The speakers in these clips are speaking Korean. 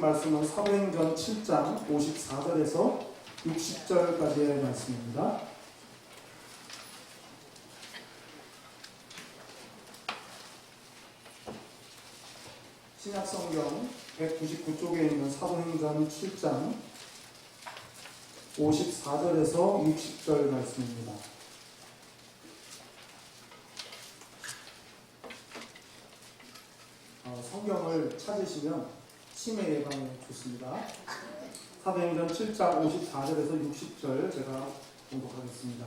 말씀은 사도행전 7장 54절에서 60절까지의 말씀입니다. 신약성경 199쪽에 있는 사도행전 7장 54절에서 60절 말씀입니다. 성경을 찾으시면 치매 예방에 좋습니다. 사도행전 7장 54절에서 60절 제가 공독하겠습니다.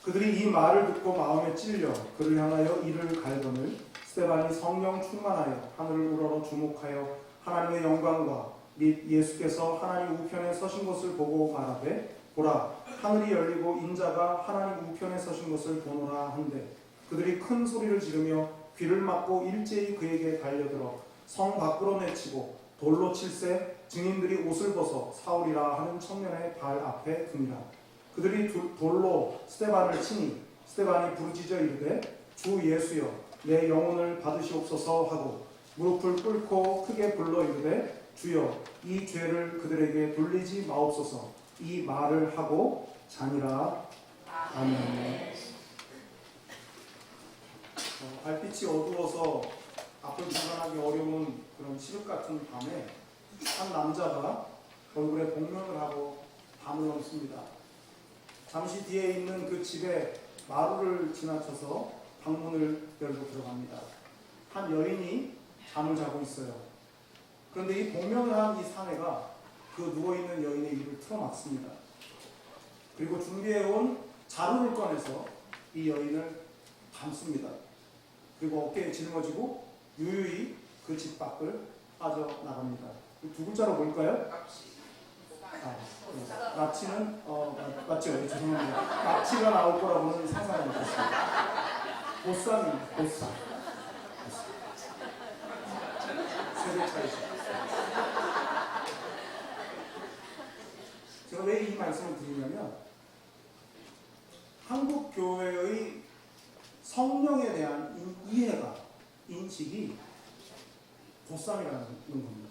그들이 이 말을 듣고 마음에 찔려 그를 향하여 이를 갈거늘 스데반이 성령 충만하여 하늘을 우러러 주목하여 하나님의 영광과 및 예수께서 하나님 우편에 서신 것을 보고 말하되 보라 하늘이 열리고 인자가 하나님 우편에 서신 것을 보노라 한데 그들이 큰 소리를 지르며 귀를 막고 일제히 그에게 달려들어 성 밖으로 내치고 돌로 칠세 증인들이 옷을 벗어 사울이라 하는 청년의 발 앞에 듭니다. 그들이 돌로 스데반을 치니 스데반이 부르짖어 이르되 주 예수여 내 영혼을 받으시옵소서 하고 무릎을 꿇고 크게 불러 이르되 주여 이 죄를 그들에게 돌리지 마옵소서 이 말을 하고 자니라. 아멘. 달빛이 어두워서 앞을 분간하기 어려운 그런 칠흑 같은 밤에 한 남자가 얼굴에 복면을 하고 밤을 넘습니다. 잠시 뒤에 있는 그 집에 마루를 지나쳐서 방문을 열고 들어갑니다. 한 여인이 잠을 자고 있어요. 그런데 이 복면을 한 이 사내가 그 누워있는 여인의 입을 틀어막습니다. 그리고 준비해온 자루를 꺼내서 이 여인을 감습니다. 그리고 어깨에 짊어지고 유유히 그 집 밖을 빠져나갑니다. 두 글자로 뭘까요? 납치는 맞죠? 죄송합니다. 납치가 나올 거라고는 상상을 못했습니다. 보쌈입니다. 보쌈. 세대 차이죠. 제가 왜 이 말씀을 드리냐면 한국 교회의 성령에 대한 이해가 인식이 보쌈이라는 겁니다.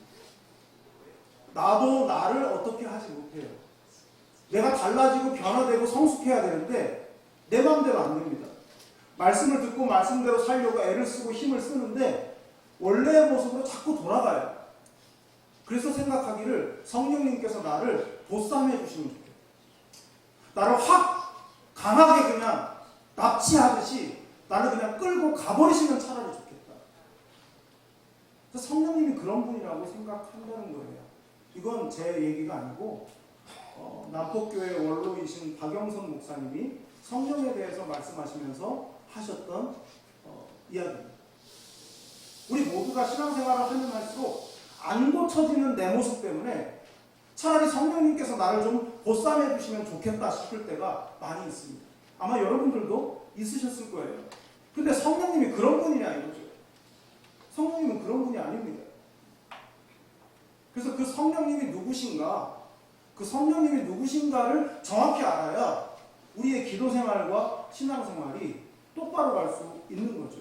나도 나를 어떻게 하지 못해요. 내가 달라지고 변화되고 성숙해야 되는데 내 마음대로 안 됩니다. 말씀을 듣고 말씀대로 살려고 애를 쓰고 힘을 쓰는데 원래의 모습으로 자꾸 돌아가요. 그래서 생각하기를 성령님께서 나를 보쌈해 주시면 좋겠다. 나를 확 강하게 그냥 납치하듯이 나를 그냥 끌고 가버리시면 차라리 좋겠다. 그래서 성령님이 그런 분이라고 생각한다는 거예요. 이건 제 얘기가 아니고 남포교회 원로이신 박영선 목사님이 성령에 대해서 말씀하시면서 하셨던 이야기입니다. 우리 모두가 신앙생활을 하면 할수록 안 고쳐지는 내 모습 때문에 차라리 성령님께서 나를 좀 보쌈해 주시면 좋겠다 싶을 때가 많이 있습니다. 아마 여러분들도 있으셨을 거예요. 근데 성령님이 그런 분이냐 이거죠. 성령님은 그런 분이 아닙니다. 그래서 그 성령님이 누구신가, 그 성령님이 누구신가를 정확히 알아야 우리의 기도생활과 신앙생활이 똑바로 갈 수 있는 거죠.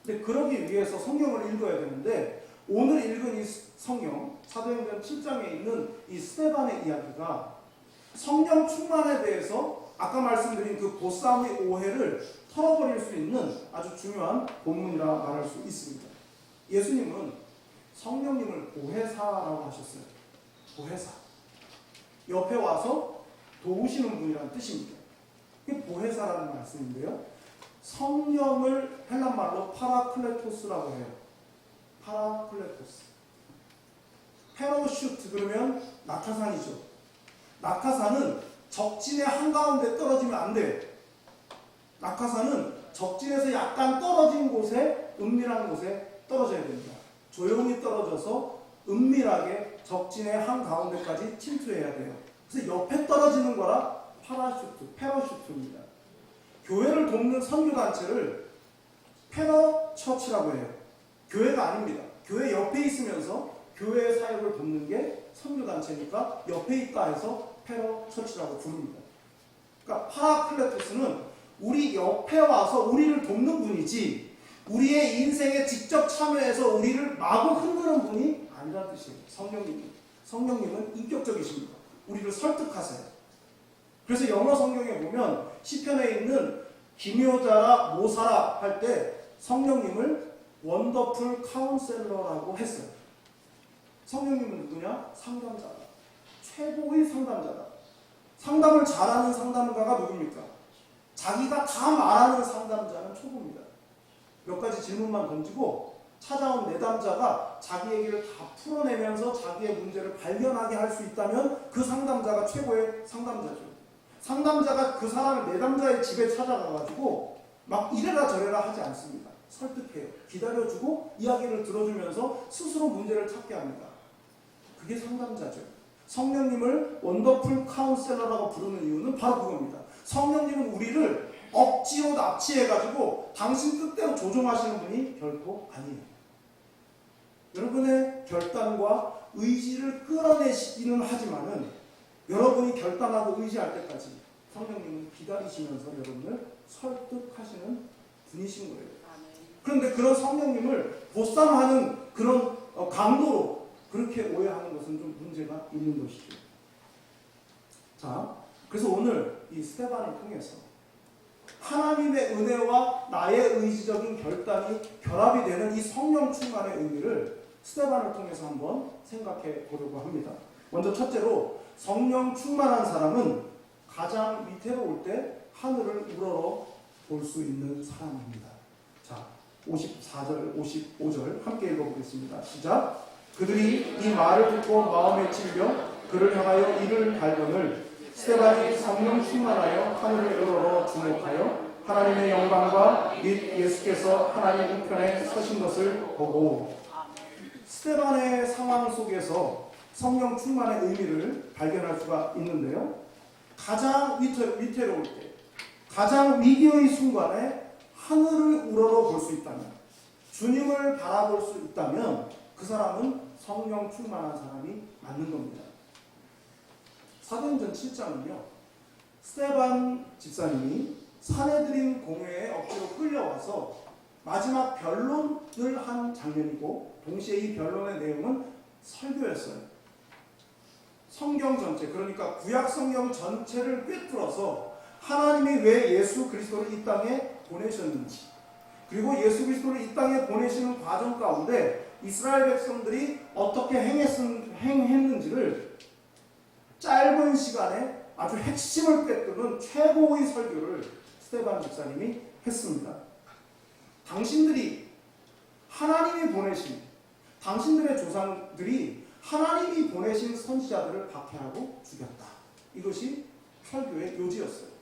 근데 그러기 위해서 성경을 읽어야 되는데 오늘 읽은 이 성경, 사도행전 7장에 있는 이 스데반의 이야기가 성령 충만에 대해서 아까 말씀드린 그 보쌈의 오해를 털어버릴 수 있는 아주 중요한 본문이라 말할 수 있습니다. 예수님은 성령님을 보혜사라고 하셨어요. 보혜사. 옆에 와서 도우시는 분이라는 뜻입니다. 이게 보혜사라는 말씀인데요. 성령을 헬란말로 파라클레토스라고 해요. 파라클레토스. 페로슈트 그러면 낙하산이죠. 낙하산은 적진의 한가운데 떨어지면 안 돼요. 낙하산은 적진에서 약간 떨어진 곳에, 은밀한 곳에 떨어져야 됩니다. 조용히 떨어져서 은밀하게 적진의 한가운데까지 침투해야 돼요. 그래서 옆에 떨어지는 거라 페러슈트입니다. 교회를 돕는 선교단체를 페러처치라고 해요. 교회가 아닙니다. 교회 옆에 있으면서 교회의 사역을 돕는 게 선교단체니까 옆에 있다 해서 페러처치라고 부릅니다. 그러니까 파라클레토스는 우리 옆에 와서 우리를 돕는 분이지 우리의 인생에 직접 참여해서 우리를 마구 흔드는 분이 아니라는 뜻이에요. 성령님은 인격적이십니다. 우리를 설득하세요. 그래서 영어 성경에 보면 시편에 있는 기묘자라 모사라 할 때 성령님을 원더풀 카운셀러라고 했어요. 성령님은 누구냐? 상담자다. 최고의 상담자다. 상담을 잘하는 상담가가 누굽니까? 자기가 다 말하는 상담자는 초보입니다. 몇 가지 질문만 던지고 찾아온 내담자가 자기 얘기를 다 풀어내면서 자기의 문제를 발견하게 할 수 있다면 그 상담자가 최고의 상담자죠. 상담자가 그 사람의 내담자의 집에 찾아가가지고 막 이래라 저래라 하지 않습니다. 설득해요. 기다려주고 이야기를 들어주면서 스스로 문제를 찾게 합니다. 그게 상담자죠. 성령님을 원더풀 카운셀러라고 부르는 이유는 바로 그겁니다. 성령님은 우리를 억지로 납치해가지고 당신 뜻대로 조종하시는 분이 결코 아니에요. 여러분의 결단과 의지를 끌어내시기는 하지만은 여러분이 결단하고 의지할 때까지 성령님은 기다리시면서 여러분을 설득하시는 분이신 거예요. 그런데 그런 성령님을 보쌈하는 그런 강도로 그렇게 오해하는 것은 좀 문제가 있는 것이죠. 자, 그래서 오늘 이 스데반을 통해서 하나님의 은혜와 나의 의지적인 결단이 결합이 되는 이 성령 충만의 의미를 스데반을 통해서 한번 생각해 보려고 합니다. 먼저 첫째로 성령 충만한 사람은 가장 위태로울 때 하늘을 우러러 볼 수 있는 사람입니다. 자, 54절, 55절 함께 읽어보겠습니다. 시작. 그들이 이 말을 듣고 마음에 찔려 그를 향하여 이를 갈거늘 스데반이 성령 충만하여 하늘을 우러러 주목하여 하나님의 영광과 및 예수께서 하나님 우편에 서신 것을 보고 스데반의 상황 속에서 성령 충만의 의미를 발견할 수가 있는데요. 가장 위태로울 때, 가장 위기의 순간에 하늘을 우러러 볼 수 있다면, 주님을 바라볼 수 있다면 그 사람은 성령 충만한 사람이 맞는 겁니다. 사도행전 7장은요. 스데반 집사님이 사내들인 공회에 억지로 끌려와서 마지막 변론을 한 장면이고 동시에 이 변론의 내용은 설교였어요. 성경 전체, 그러니까 구약 성경 전체를 꿰뚫어서 하나님이 왜 예수 그리스도를 이 땅에 보내셨는지, 그리고 예수 그리스도를 이 땅에 보내시는 과정 가운데 이스라엘 백성들이 어떻게 행했는지를 짧은 시간에 아주 핵심을 꿰뚫는 최고의 설교를 스데반 집사님이 했습니다. 당신들이 하나님이 보내신, 당신들의 조상들이 하나님이 보내신 선지자들을 박해하고 죽였다. 이것이 설교의 요지였어요.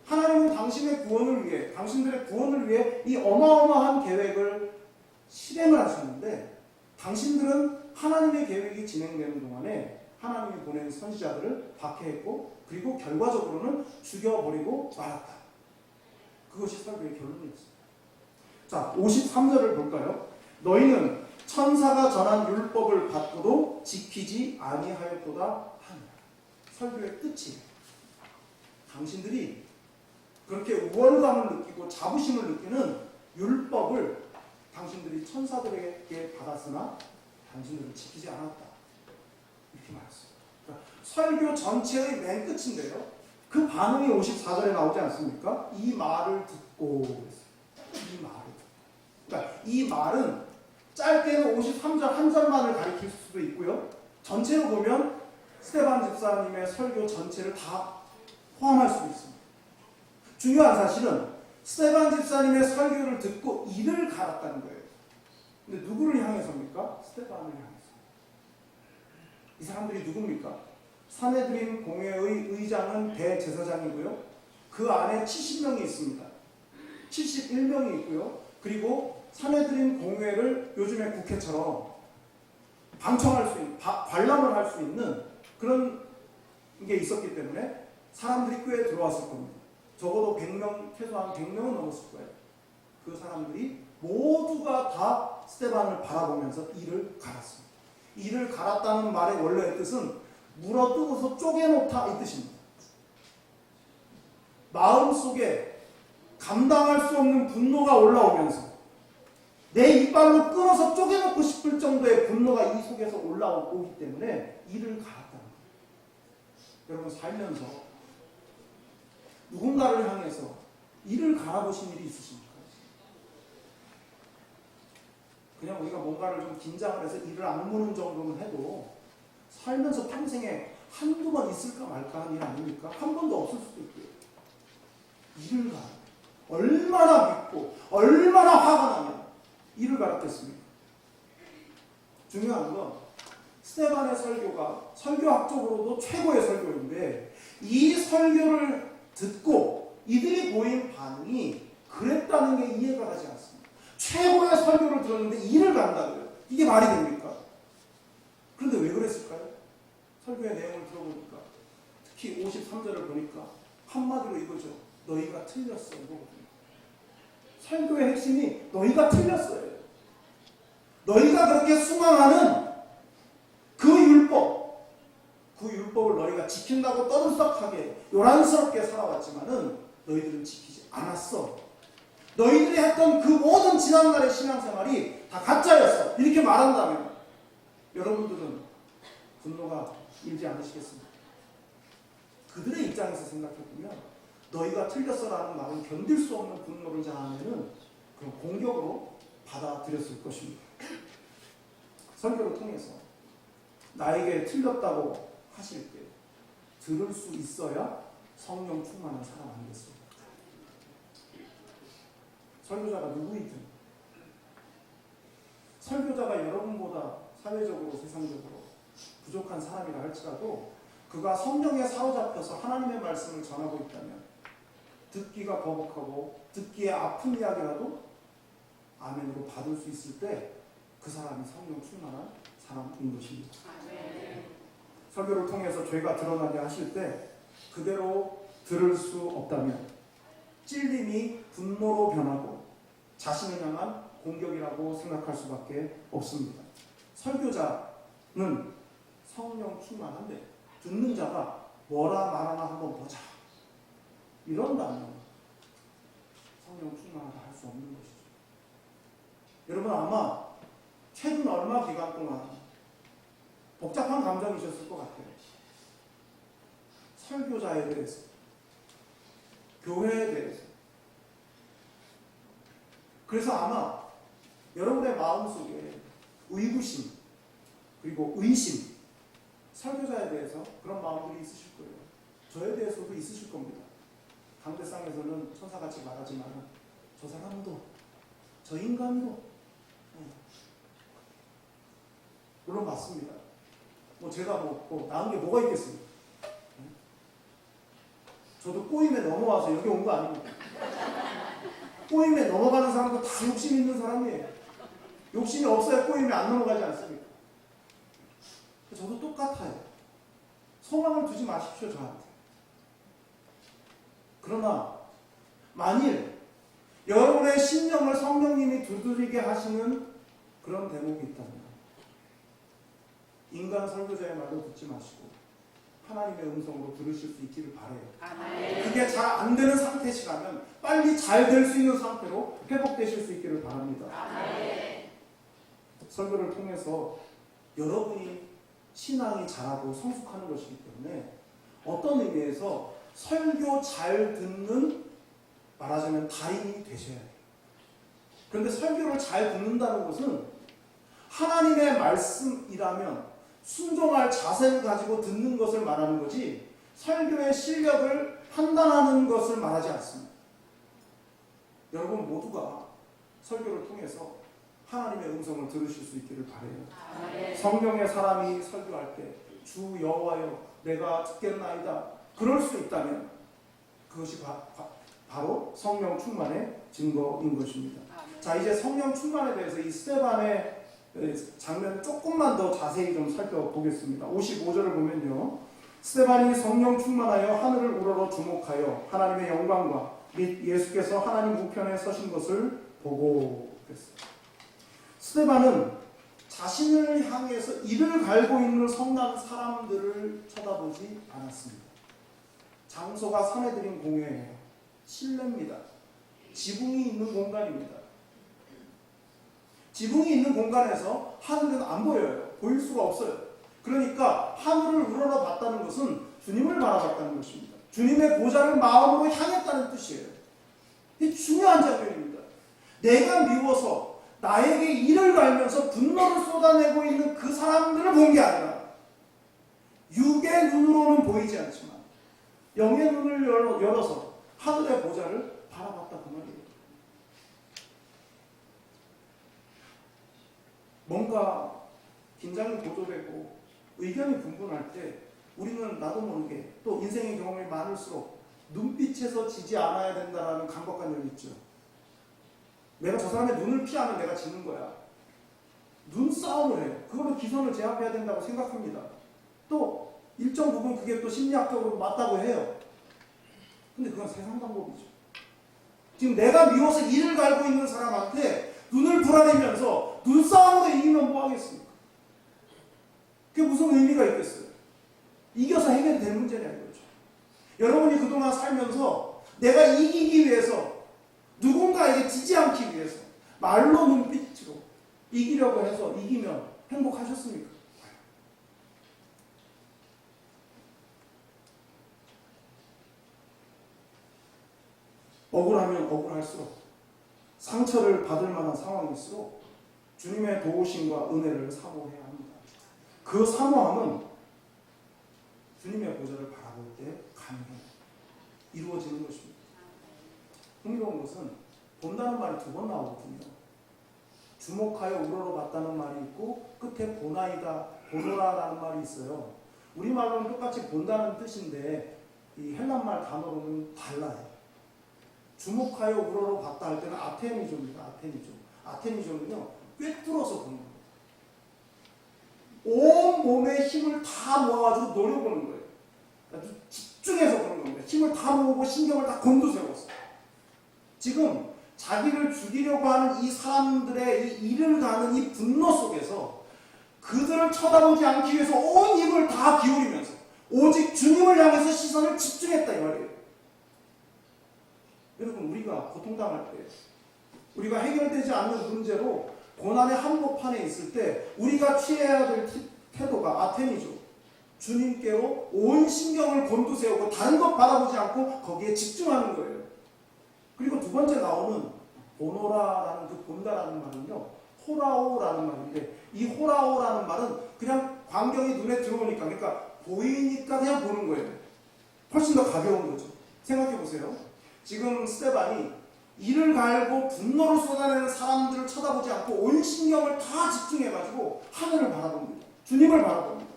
하나님은 당신의 구원을 위해, 당신들의 구원을 위해 이 어마어마한 계획을 실행을 하셨는데 당신들은 하나님의 계획이 진행되는 동안에 하나님이 보낸 선지자들을 박해했고 그리고 결과적으로는 죽여버리고 말았다. 그것이 설교의 결론이었습니다. 자, 53절을 볼까요? 너희는 천사가 전한 율법을 받고도 지키지 아니하였도다 하니라. 설교의 끝이에요. 당신들이 그렇게 우월감을 느끼고 자부심을 느끼는 율법을 당신들이 천사들에게 받았으나 당신들은 지키지 않았다. 이렇게 말했어요. 그러니까 설교 전체의 맨 끝인데요. 그 반응이 54절에 나오지 않습니까? 이 말을 듣고 이 말을 듣고. 그러니까 이 말은 짧게는 53절 한 절만을 가리킬 수도 있고요. 전체로 보면 스데반 집사님의 설교 전체를 다 포함할 수 있습니다. 중요한 사실은 스데반 집사님의 설교를 듣고 이를 갈았다는 거예요. 근데 누구를 향해서입니까? 스데반을 향해서. 이 사람들이 누굽니까? 사내들인 공회의 의장은 대제사장이고요. 그 안에 70명이 있습니다. 71명이 있고요. 그리고 사내들인 공회를 요즘의 국회처럼 방청할 수 있는, 관람을 할 수 있는 그런 게 있었기 때문에 사람들이 꽤 들어왔을 겁니다. 적어도 100명, 최소한 100명은 넘었을 거예요. 그 사람들이 모두가 다 스데반을 바라보면서 이를 갈았습니다. 이를 갈았다는 말의 원래의 뜻은 물어뜯어서 쪼개놓다 이 뜻입니다. 마음속에 감당할 수 없는 분노가 올라오면서 내 이빨로 끊어서 쪼개놓고 싶을 정도의 분노가 이 속에서 올라오기 때문에 이를 갈았다는 거예요. 여러분 살면서 누군가를 향해서 이를 갈아보신 일이 있으십니까? 그냥 우리가 뭔가를 좀 긴장을 해서 이를 악무는 정도는 해도 살면서 평생에 한두 번 있을까 말까 하는 일 아닙니까? 한 번도 없을 수도 있고요. 이를 갈아. 얼마나 믿고 얼마나 화가 나면 이를 갈았겠습니까? 중요한 건 스데반의 설교가 설교학적으로도 최고의 설교인데 이 설교를 듣고 이들이 보인 반응이 그랬다는 게 이해가 가지 않습니다. 최고의 설교를 들었는데 이를 간다고요. 이게 말이 됩니까? 그런데 왜 그랬을까요? 설교의 내용을 들어보니까 특히 53절을 보니까 한마디로 이거죠. 너희가 틀렸어 이거거든요. 설교의 핵심이 너희가 틀렸어요. 너희가 그렇게 수망하는 그 율법을 너희가 지킨다고 떠들썩하게 요란스럽게 살아왔지만은 너희들은 지키지 않았어. 너희들이 했던 그 모든 지난날의 신앙생활이 다 가짜였어. 이렇게 말한다면 여러분들은 분노가 일지 않으시겠습니까? 그들의 입장에서 생각해보면 너희가 틀렸어라는 말은 견딜 수 없는 분노를 자아내는 그런 공격으로 받아들였을 것입니다. 설교를 통해서 나에게 틀렸다고 하실 때 들을 수 있어야 성령 충만한 사람 아니겠습니까? 설교자가 누구이든 설교자가 여러분보다 사회적으로 세상적으로 부족한 사람이라 할지라도 그가 성령에 사로잡혀서 하나님의 말씀을 전하고 있다면 듣기가 거북하고 듣기에 아픈 이야기라도 아멘으로 받을 수 있을 때 그 사람이 성령 충만한 사람인 것입니다. 설교를 통해서 죄가 드러나게 하실 때 그대로 들을 수 없다면 찔림이 분노로 변하고 자신을 향한 공격이라고 생각할 수밖에 없습니다. 설교자는 성령 충만한데 듣는 자가 뭐라 말하나 한번 보자 이런다면 성령 충만하다 할 수 없는 것이죠. 여러분 아마 최근 얼마 기간 동안 복잡한 감정이셨을 것 같아요. 설교자에 대해서, 교회에 대해서. 그래서 아마 여러분의 마음속에 의구심 그리고 의심, 설교자에 대해서 그런 마음들이 있으실 거예요. 저에 대해서도 있으실 겁니다. 강대상에서는 천사같이 말하지만 저 사람도 저 인간도 물론 맞습니다. 제가 나은 게 뭐가 있겠습니까? 저도 꼬임에 넘어와서 여기 온 거 아닙니까? 꼬임에 넘어가는 사람도 다 욕심 있는 사람이에요. 욕심이 없어야 꼬임에 안 넘어가지 않습니까? 저도 똑같아요. 소망을 두지 마십시오, 저한테. 그러나 만일 여러분의 심령을 성령님이 두드리게 하시는 그런 대목이 있다면 인간 설교자의 말도 듣지 마시고 하나님의 음성으로 들으실 수 있기를 바라요. 그게 잘 안 되는 상태시라면 빨리 잘 될 수 있는 상태로 회복되실 수 있기를 바랍니다. 설교를 통해서 여러분이 신앙이 자라고 성숙하는 것이기 때문에 어떤 의미에서 설교 잘 듣는 말하자면 달인이 되셔야 돼요. 그런데 설교를 잘 듣는다는 것은 하나님의 말씀이라면 순종할 자세를 가지고 듣는 것을 말하는 거지 설교의 실력을 판단하는 것을 말하지 않습니다. 여러분 모두가 설교를 통해서 하나님의 음성을 들으실 수 있기를 바라요. 성령의 사람이 설교할 때 주 여호와여 내가 듣겠나이다. 그럴 수 있다면 그것이 바로 성령 충만의 증거인 것입니다. 자, 이제 성령 충만에 대해서 이 스데반의 장면을 조금만 더 자세히 좀 살펴보겠습니다. 55절을 보면요. 스데반이 성령 충만하여 하늘을 우러러 주목하여 하나님의 영광과 및 예수께서 하나님 우편에 서신 것을 보고 그랬어요. 스데반은 자신을 향해서 이를 갈고 있는 성난 사람들을 쳐다보지 않았습니다. 장소가 사내들인 공회예요. 실내입니다. 지붕이 있는 공간입니다. 지붕이 있는 공간에서 하늘은 안 보여요. 보일 수가 없어요. 그러니까 하늘을 우러러 봤다는 것은 주님을 바라봤다는 것입니다. 주님의 보좌를 마음으로 향했다는 뜻이에요. 이 중요한 장면입니다. 내가 미워서 나에게 이를 갈면서 분노를 쏟아내고 있는 그 사람들을 본 게 아니라 육의 눈으로는 보이지 않지만 영의 눈을 열어서 하늘의 보좌를 바라봤다 그 말이에요. 뭔가 긴장이 고조되고 의견이 분분할 때 우리는 나도 모르게 또 인생의 경험이 많을수록 눈빛에서 지지 않아야 된다는 강박관념이 있죠. 내가 저 사람의 눈을 피하면 내가 지는 거야. 눈싸움을 해요. 그걸로 기선을 제압해야 된다고 생각합니다. 또 일정 부분 그게 또 심리학적으로 맞다고 해요. 근데 그건 세상 방법이죠. 지금 내가 미워서 이를 갈고 있는 사람한테 눈을 불아내면서 눈싸움으로 이기면 뭐 하겠습니까? 그게 무슨 의미가 있겠어요? 이겨서 해결될 문제냐 이거죠. 여러분이 그동안 살면서 내가 이기기 위해서 누군가에게 지지 않기 위해서 말로 눈빛으로 이기려고 해서 이기면 행복하셨습니까? 억울하면 억울할수록 상처를 받을 만한 상황일수록 주님의 도우심과 은혜를 사모해야 합니다. 그 사모함은 주님의 보좌를 바라볼 때 가능해요. 이루어지는 것입니다. 흥미로운 것은 본다는 말이 두 번 나오거든요. 주목하여 우러러 봤다는 말이 있고 끝에 보나이다, 보노라라는 말이 있어요. 우리말로는 똑같이 본다는 뜻인데 이 헬란말 단어로는 달라요. 주목하여 우러러 봤다 할 때는 아테미조입니다. 아테미조는요, 꿰뚫어서 보는 겁니다. 온 몸의 힘을 다 모아가지고 노려보는 거예요. 아주 집중해서 보는 겁니다. 힘을 다 모으고 신경을 다 곤두세웠어요. 지금 자기를 죽이려고 하는 이 사람들의 이 이를 가는 이 분노 속에서 그들을 쳐다보지 않기 위해서 온 힘을 다 기울이면서 오직 주님을 향해서 시선을 집중했다 이 말이에요. 여러분, 우리가 고통당할 때, 우리가 해결되지 않는 문제로 고난의 한복판에 있을 때 우리가 취해야 될 태도가 아테미죠. 주님께로 온 신경을 곤두세우고 다른 것 바라보지 않고 거기에 집중하는 거예요. 그리고 두 번째 나오는 보노라라는 그 본다라는 말은요, 호라오라는 말인데, 이 호라오라는 말은 그냥 광경이 눈에 들어오니까, 그러니까 보이니까 그냥 보는 거예요. 훨씬 더 가벼운 거죠. 생각해 보세요. 지금 스테반이 이를 갈고 분노를 쏟아내는 사람들을 쳐다보지 않고 온 신경을 다 집중해가지고 하늘을 바라봅니다. 주님을 바라봅니다.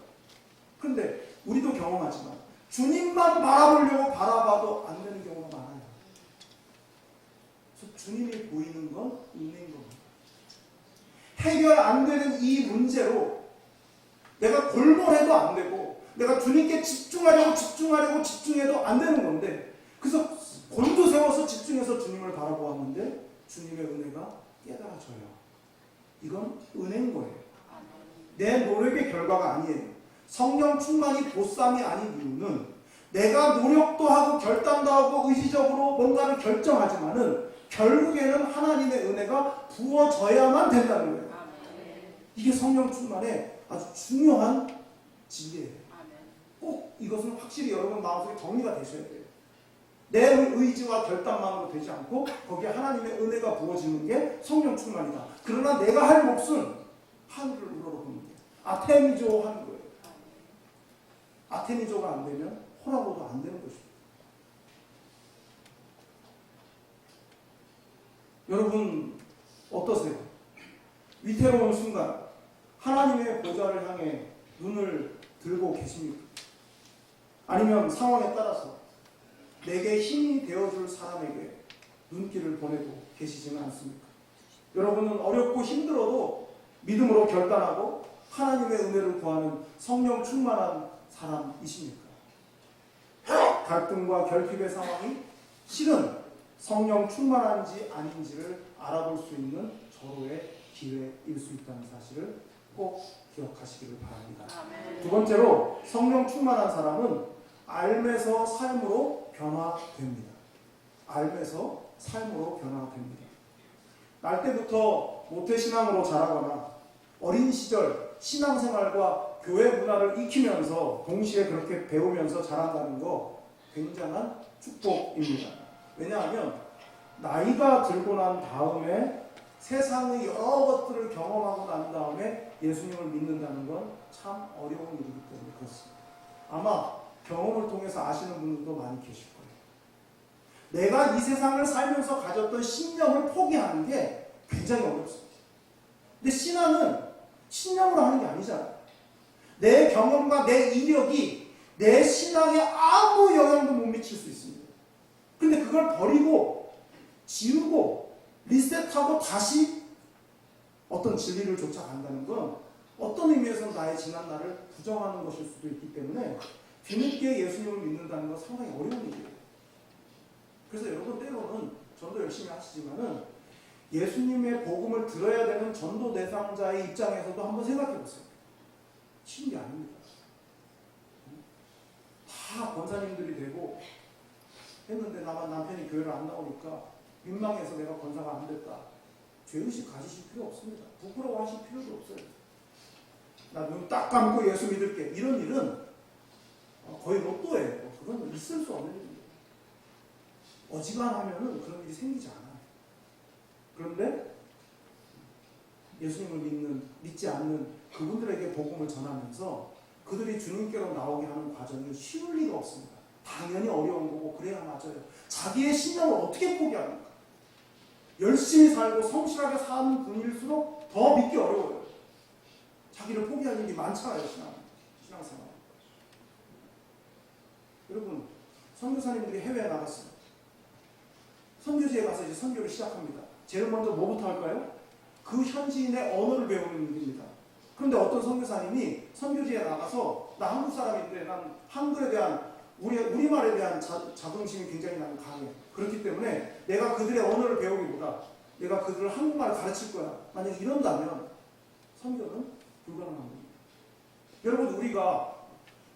그런데 우리도 경험하지만 주님만 바라보려고 바라봐도 안 되는 경우가 많아요. 그래서 주님이 보이는 건 있는 겁니다. 해결 안 되는 이 문제로 내가 골몰해도 안 되고 내가 주님께 집중해도 안 되는 건데, 그래서 곤두세워서 집중해서 주님을 바라보았는데 주님의 은혜가 깨달아져요. 이건 은혜인 거예요. 내 노력의 결과가 아니에요. 성령 충만이 보쌈이 아닌 이유는 내가 노력도 하고 결단도 하고 의지적으로 뭔가를 결정하지만은 결국에는 하나님의 은혜가 부어져야만 된다는 거예요. 이게 성령 충만의 아주 중요한 진리예요. 꼭 이것은 확실히 여러분 마음속에 정리가 되셔야 돼요. 내 의지와 결단만으로 되지 않고 거기에 하나님의 은혜가 부어지는 게 성령 충만이다. 그러나 내가 할 몫은 하늘을 우러러보는 거예요. 아테미조 하는 거예요. 아테미조가 안 되면 호라고도 안 되는 것입니다. 여러분 어떠세요? 위태로운 순간 하나님의 보좌를 향해 눈을 들고 계십니까? 아니면 상황에 따라서 내게 힘이 되어줄 사람에게 눈길을 보내고 계시지는 않습니까? 여러분은 어렵고 힘들어도 믿음으로 결단하고 하나님의 은혜를 구하는 성령 충만한 사람이십니까? 갈등과 결핍의 상황이 실은 성령 충만한지 아닌지를 알아볼 수 있는 절호의 기회일 수 있다는 사실을 꼭 기억하시기를 바랍니다. 두 번째로 성령 충만한 사람은 알면서 삶으로 변화됩니다. 알면서 삶으로 변화됩니다. 날 때부터 모태신앙으로 자라거나 어린 시절 신앙생활과 교회 문화를 익히면서 동시에 그렇게 배우면서 자란다는 거 굉장한 축복입니다. 왜냐하면 나이가 들고 난 다음에 세상의 여러 것들을 경험하고 난 다음에 예수님을 믿는다는 건 참 어려운 일이기 때문에 그렇습니다. 아마 경험을 통해서 아시는 분들도 많이 계실 거예요. 내가 이 세상을 살면서 가졌던 신념을 포기하는 게 굉장히 어렵습니다. 근데 신앙은 신념으로 하는 게 아니잖아요. 내 경험과 내 이력이 내 신앙에 아무 영향도 못 미칠 수 있습니다. 근데 그걸 버리고 지우고 리셋하고 다시 어떤 진리를 쫓아간다는 건 어떤 의미에서 나의 지난 날을 부정하는 것일 수도 있기 때문에 뒤늦게 예수님을 믿는다는 건 상당히 어려운 일이에요. 그래서 여러분 때로는 전도 열심히 하시지만은 예수님의 복음을 들어야 되는 전도 대상자의 입장에서도 한번 생각해 보세요. 쉬운 게 아닙니다. 다 권사님들이 되고 했는데 나만 남편이 교회를 안 나오니까 민망해서 내가 권사가 안 됐다. 죄의식 가지실 필요 없습니다. 부끄러워하실 필요도 없어요. 나 눈 딱 감고 예수 믿을게. 이런 일은 거의 로또예요. 그건 있을 수 없는 일이에요. 어지간하면은 그런 일이 생기지 않아요. 그런데 예수님을 믿지 않는 그분들에게 복음을 전하면서 그들이 주님께로 나오게 하는 과정이 쉬울 리가 없습니다. 당연히 어려운 거고 그래야 맞아요. 자기의 신념을 어떻게 포기합니까? 열심히 살고 성실하게 사는 분일수록 더 믿기 어려워요. 자기를 포기할 일이 많잖아요. 신앙생활. 여러분 선교사님들이 해외에 나갔어요. 선교지에 가서 이제 선교를 시작합니다. 제일 먼저 뭐부터 할까요? 그 현지인의 언어를 배우는 일입니다. 그런데 어떤 선교사님이 선교지에 나가서 나 한국 사람인데 난 한글에 대한 우리말에 대한 자긍심이 굉장히 나는 강해. 그렇기 때문에 내가 그들의 언어를 배우기보다 내가 그들을 한국말을 가르칠 거야. 만약 이런다면 선교는 불가능한 겁니다. 여러분 우리가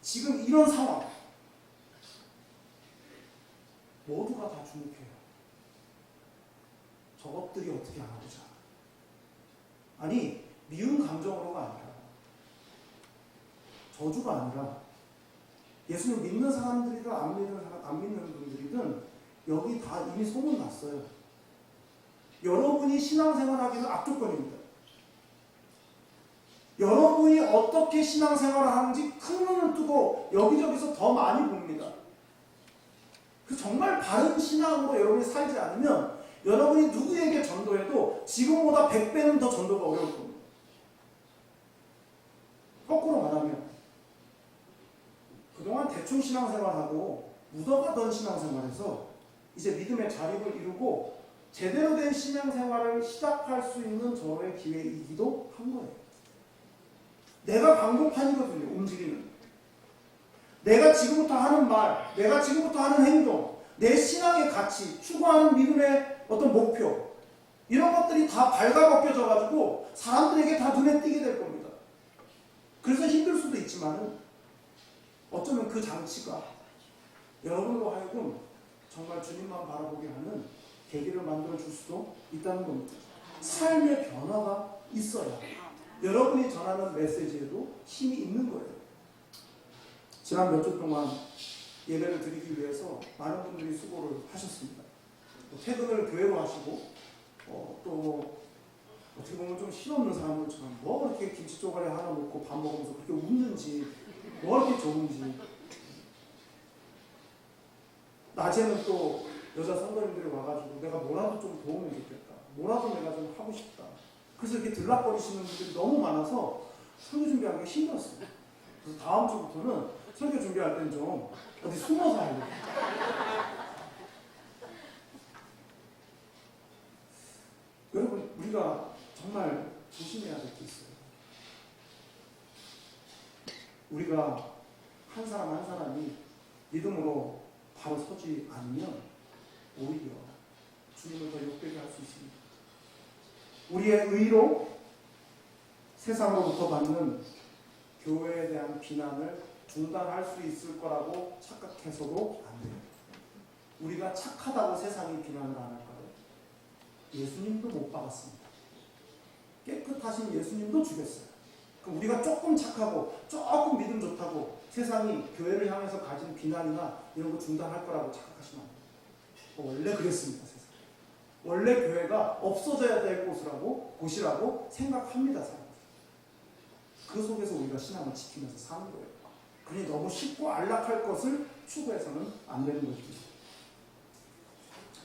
지금 이런 상황 모두가 다 주목해요. 저것들이 어떻게 알아보자. 아니 미운 감정으로가 아니라 저주가 아니라 예수님 믿는 사람들이든 안 믿는 분들이든 여기 다 이미 소문났어요. 여러분이 신앙생활하기는 악조건입니다. 여러분이 어떻게 신앙생활을 하는지 큰 눈을 뜨고 여기저기서 더 많이 봅니다. 정말 바른 신앙으로 여러분이 살지 않으면 여러분이 누구에게 전도해도 지금보다 100배는 더 전도가 어려울 겁니다. 거꾸로 말하면 그동안 대충 신앙생활하고 묻어가던 신앙생활에서 이제 믿음의 자립을 이루고 제대로 된 신앙생활을 시작할 수 있는 저의 기회이기도 한 거예요. 내가 방법판이거든요. 움직이는. 내가 지금부터 하는 말, 내가 지금부터 하는 행동, 내 신앙의 가치, 추구하는 믿음의 어떤 목표 이런 것들이 다 발가벗겨져 가지고 사람들에게 다 눈에 띄게 될 겁니다. 그래서 힘들 수도 있지만 어쩌면 그 장치가 여러분으로 하여금 정말 주님만 바라보게 하는 계기를 만들어 줄 수도 있다는 겁니다. 삶의 변화가 있어야 여러분이 전하는 메시지에도 힘이 있는 거예요. 지난 몇 주 동안 예배를 드리기 위해서 많은 분들이 수고를 하셨습니다. 퇴근을 교회로 하시고 또 어떻게 보면 좀 실없는 사람들처럼 뭐 이렇게 김치 쪼가리 하나 먹고 밥 먹으면서 그렇게 웃는지 뭐 이렇게 좋은지 낮에는 또 여자 성도님들이 와가지고 내가 뭐라도 좀 도움이 좋겠다. 뭐라도 내가 좀 하고 싶다. 그래서 이렇게 들락거리시는 분들이 너무 많아서 설교 준비하기가 힘들었어요. 그래서 다음 주부터는 설교 준비할 땐 좀 어디 숨어서 해야 돼요. 여러분 우리가 정말 조심해야 될 게 있어요. 우리가 한 사람 한 사람이 믿음으로 바로 서지 않으면 오히려 주님을 더 욕되게 할 수 있습니다. 우리의 의로 세상으로부터 받는 교회에 대한 비난을 중단할 수 있을 거라고 착각해서도 안 돼요. 우리가 착하다고 세상이 비난을 안 할까요? 예수님도 못 박았습니다. 깨끗하신 예수님도 죽였어요. 그럼 우리가 조금 착하고 조금 믿음 좋다고 세상이 교회를 향해서 가진 비난이나 이런 거 중단할 거라고 착각하시면 안 돼요. 원래 그랬습니다. 세상. 원래 교회가 없어져야 될 곳이라고 생각합니다. 사람들. 그 속에서 우리가 신앙을 지키면서 사는 거예요. 그러니 너무 쉽고 안락할 것을 추구해서는 안 되는 것입니다.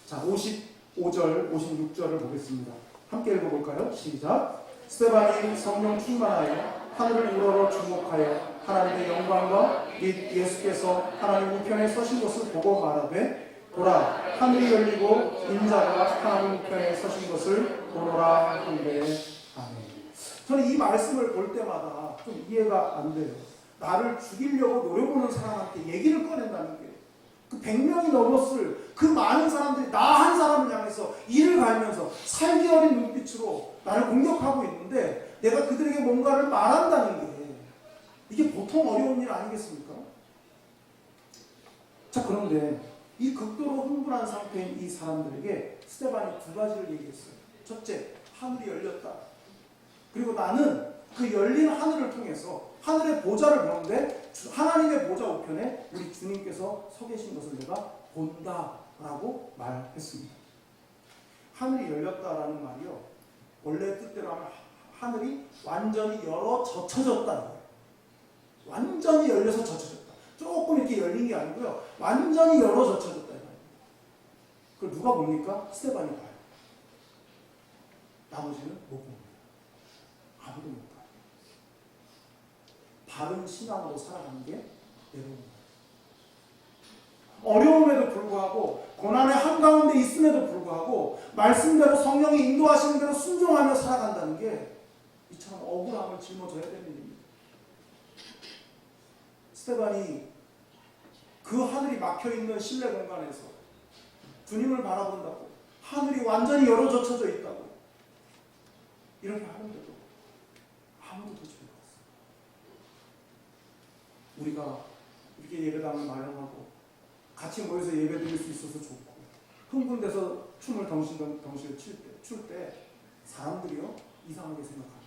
자, 55절, 56절을 보겠습니다. 함께 읽어볼까요? 시작. 스데반이 성령 충만하여 하늘을 우러러 주목하여 하나님의 영광과 및 예수께서 하나님 우편에 서신 것을 보고 말하되 보라, 하늘이 열리고 인자가 하나님 우편에 서신 것을 보노라 하는데 아멘. 저는 이 말씀을 볼 때마다 좀 이해가 안 돼요. 나를 죽이려고 노려보는 사람한테 얘기를 꺼낸다는 게, 그 100명이 넘었을 그 많은 사람들이 나 한 사람을 향해서 이를 갈면서 살기 어린 눈빛으로 나를 공격하고 있는데 내가 그들에게 뭔가를 말한다는 게 이게 보통 어려운 일 아니겠습니까? 자, 그런데 이 극도로 흥분한 상태인 이 사람들에게 스데반이 두 가지를 얘기했어요. 첫째, 하늘이 열렸다. 그리고 나는 그 열린 하늘을 통해서 하늘의 보좌를 보는데 하나님의 보좌 우편에 우리 주님께서 서 계신 것을 내가 본다라고 말했습니다. 하늘이 열렸다라는 말이요, 원래 뜻대로 하면 하늘이 완전히 열어 젖혀졌다는 거예요. 완전히 열려서 젖혀졌다. 조금 이렇게 열린 게 아니고요, 완전히 열어 젖혀졌다. 그걸 누가 봅니까? 스데반이 봐요. 나머지는 못 봅니다. 아무도 못 봐요. 바른 신앙으로 살아가는 게 어려운 거예요. 어려움에도 불구하고, 고난의 한가운데 있음에도 불구하고 말씀대로 성령이 인도하시는 대로 순종하며 살아간다는 게 이처럼 억울함을 짊어져야 되는 일입니다. 스데반이 그 하늘이 막혀있는 실내 공간에서 주님을 바라본다고, 하늘이 완전히 열어 젖혀져 있다고 이렇게 하는데도 아무도 도저히 없어요. 우리가 이렇게 예배당을 마련하고 같이 모여서 예배 드릴 수 있어서 좋고, 흥분돼서 춤을 덩실 출 때 사람들이요 이상하게 생각합니다.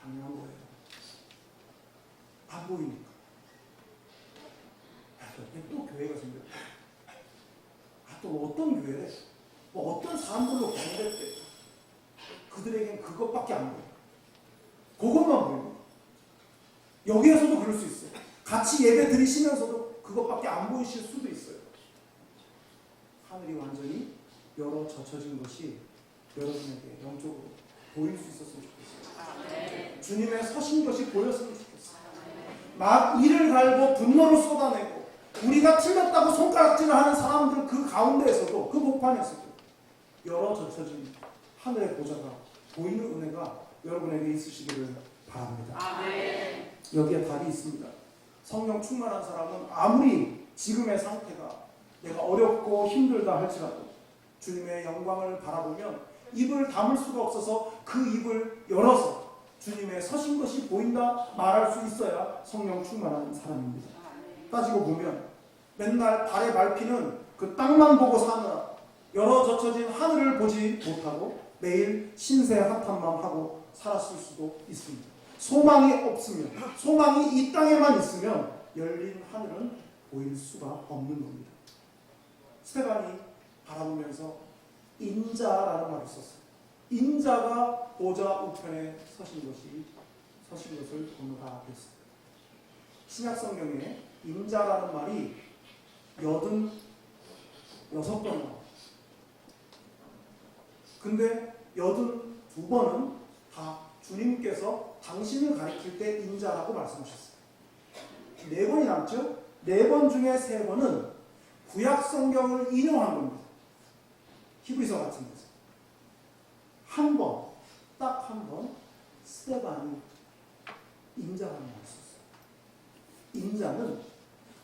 당연한 거예요. 안 보이니까. 또 교회가 생겼다. 또 어떤 교회래? 뭐 어떤 사람들로 공개됐대. 그들에겐 그것밖에 안 보여요. 그것만 보여요. 여기에서도 그럴 수 있어요. 같이 예배 드리시면서도 그것밖에 안 보이실 수도 있어요. 하늘이 완전히 열어 젖혀진 것이 여러분에게 영적으로 보일 수 있었으면 좋겠어요. 주님의 서신 것이 보였으면 좋겠어요. 막 이를 갈고 분노를 쏟아내고 우리가 틀렸다고 손가락질을 하는 사람들 그 가운데에서도, 그 목판에서도 열어 젖혀진 하늘의 보좌가 보이는 은혜가 여러분에게 있으시기를 바랍니다. 아멘. 여기에 답이 있습니다. 성령 충만한 사람은 아무리 지금의 상태가 내가 어렵고 힘들다 할지라도 주님의 영광을 바라보면 입을 다물 수가 없어서 그 입을 열어서 주님의 서신 것이 보인다 말할 수 있어야 성령 충만한 사람입니다. 따지고 보면 맨날 발에 밟히는 그 땅만 보고 사느라 열어 젖혀진 하늘을 보지 못하고 매일 신세 한탄만 하고 살았을 수도 있습니다. 소망이 없으면, 소망이 이 땅에만 있으면 열린 하늘은 보일 수가 없는 겁니다. 스데반이 바라보면서 인자라는 말을 썼어요. 인자가 보좌 우편에 서신 것을 보노라 했어요. 신약 성경에 인자라는 말이 86번 나와요. 근데 82번은 다 주님께서 당신을 가리킬 때 인자라고 말씀하셨어요. 4번이 남죠? 4번 중에 3번은 구약 성경을 인용한 겁니다. 히브리서 같은 데서. 한 번, 딱 한 번, 스데반이 인자라는 말을 썼어요. 인자는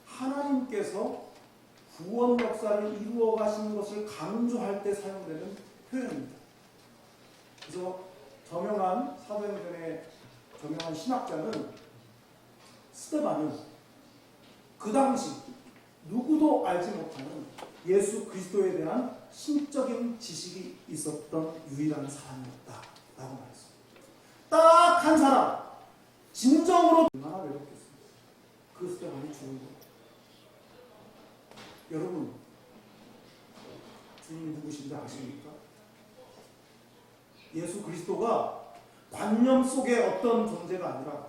하나님께서 구원 역사를 이루어 가시는 것을 강조할 때 사용되는 표현입니다. 그래서 저명한 사도행전의 저명한 신학자는 스데반은 그 당시 누구도 알지 못하는 예수 그리스도에 대한 신적인 지식이 있었던 유일한 사람이었다라고 말했어요. 딱 한 사람, 진정으로 얼마나 외롭겠습니까? 그것을 때 많이 죽은 거예요. 여러분, 주님이 누구신지 아십니까? 예수 그리스도가 관념 속의 어떤 존재가 아니라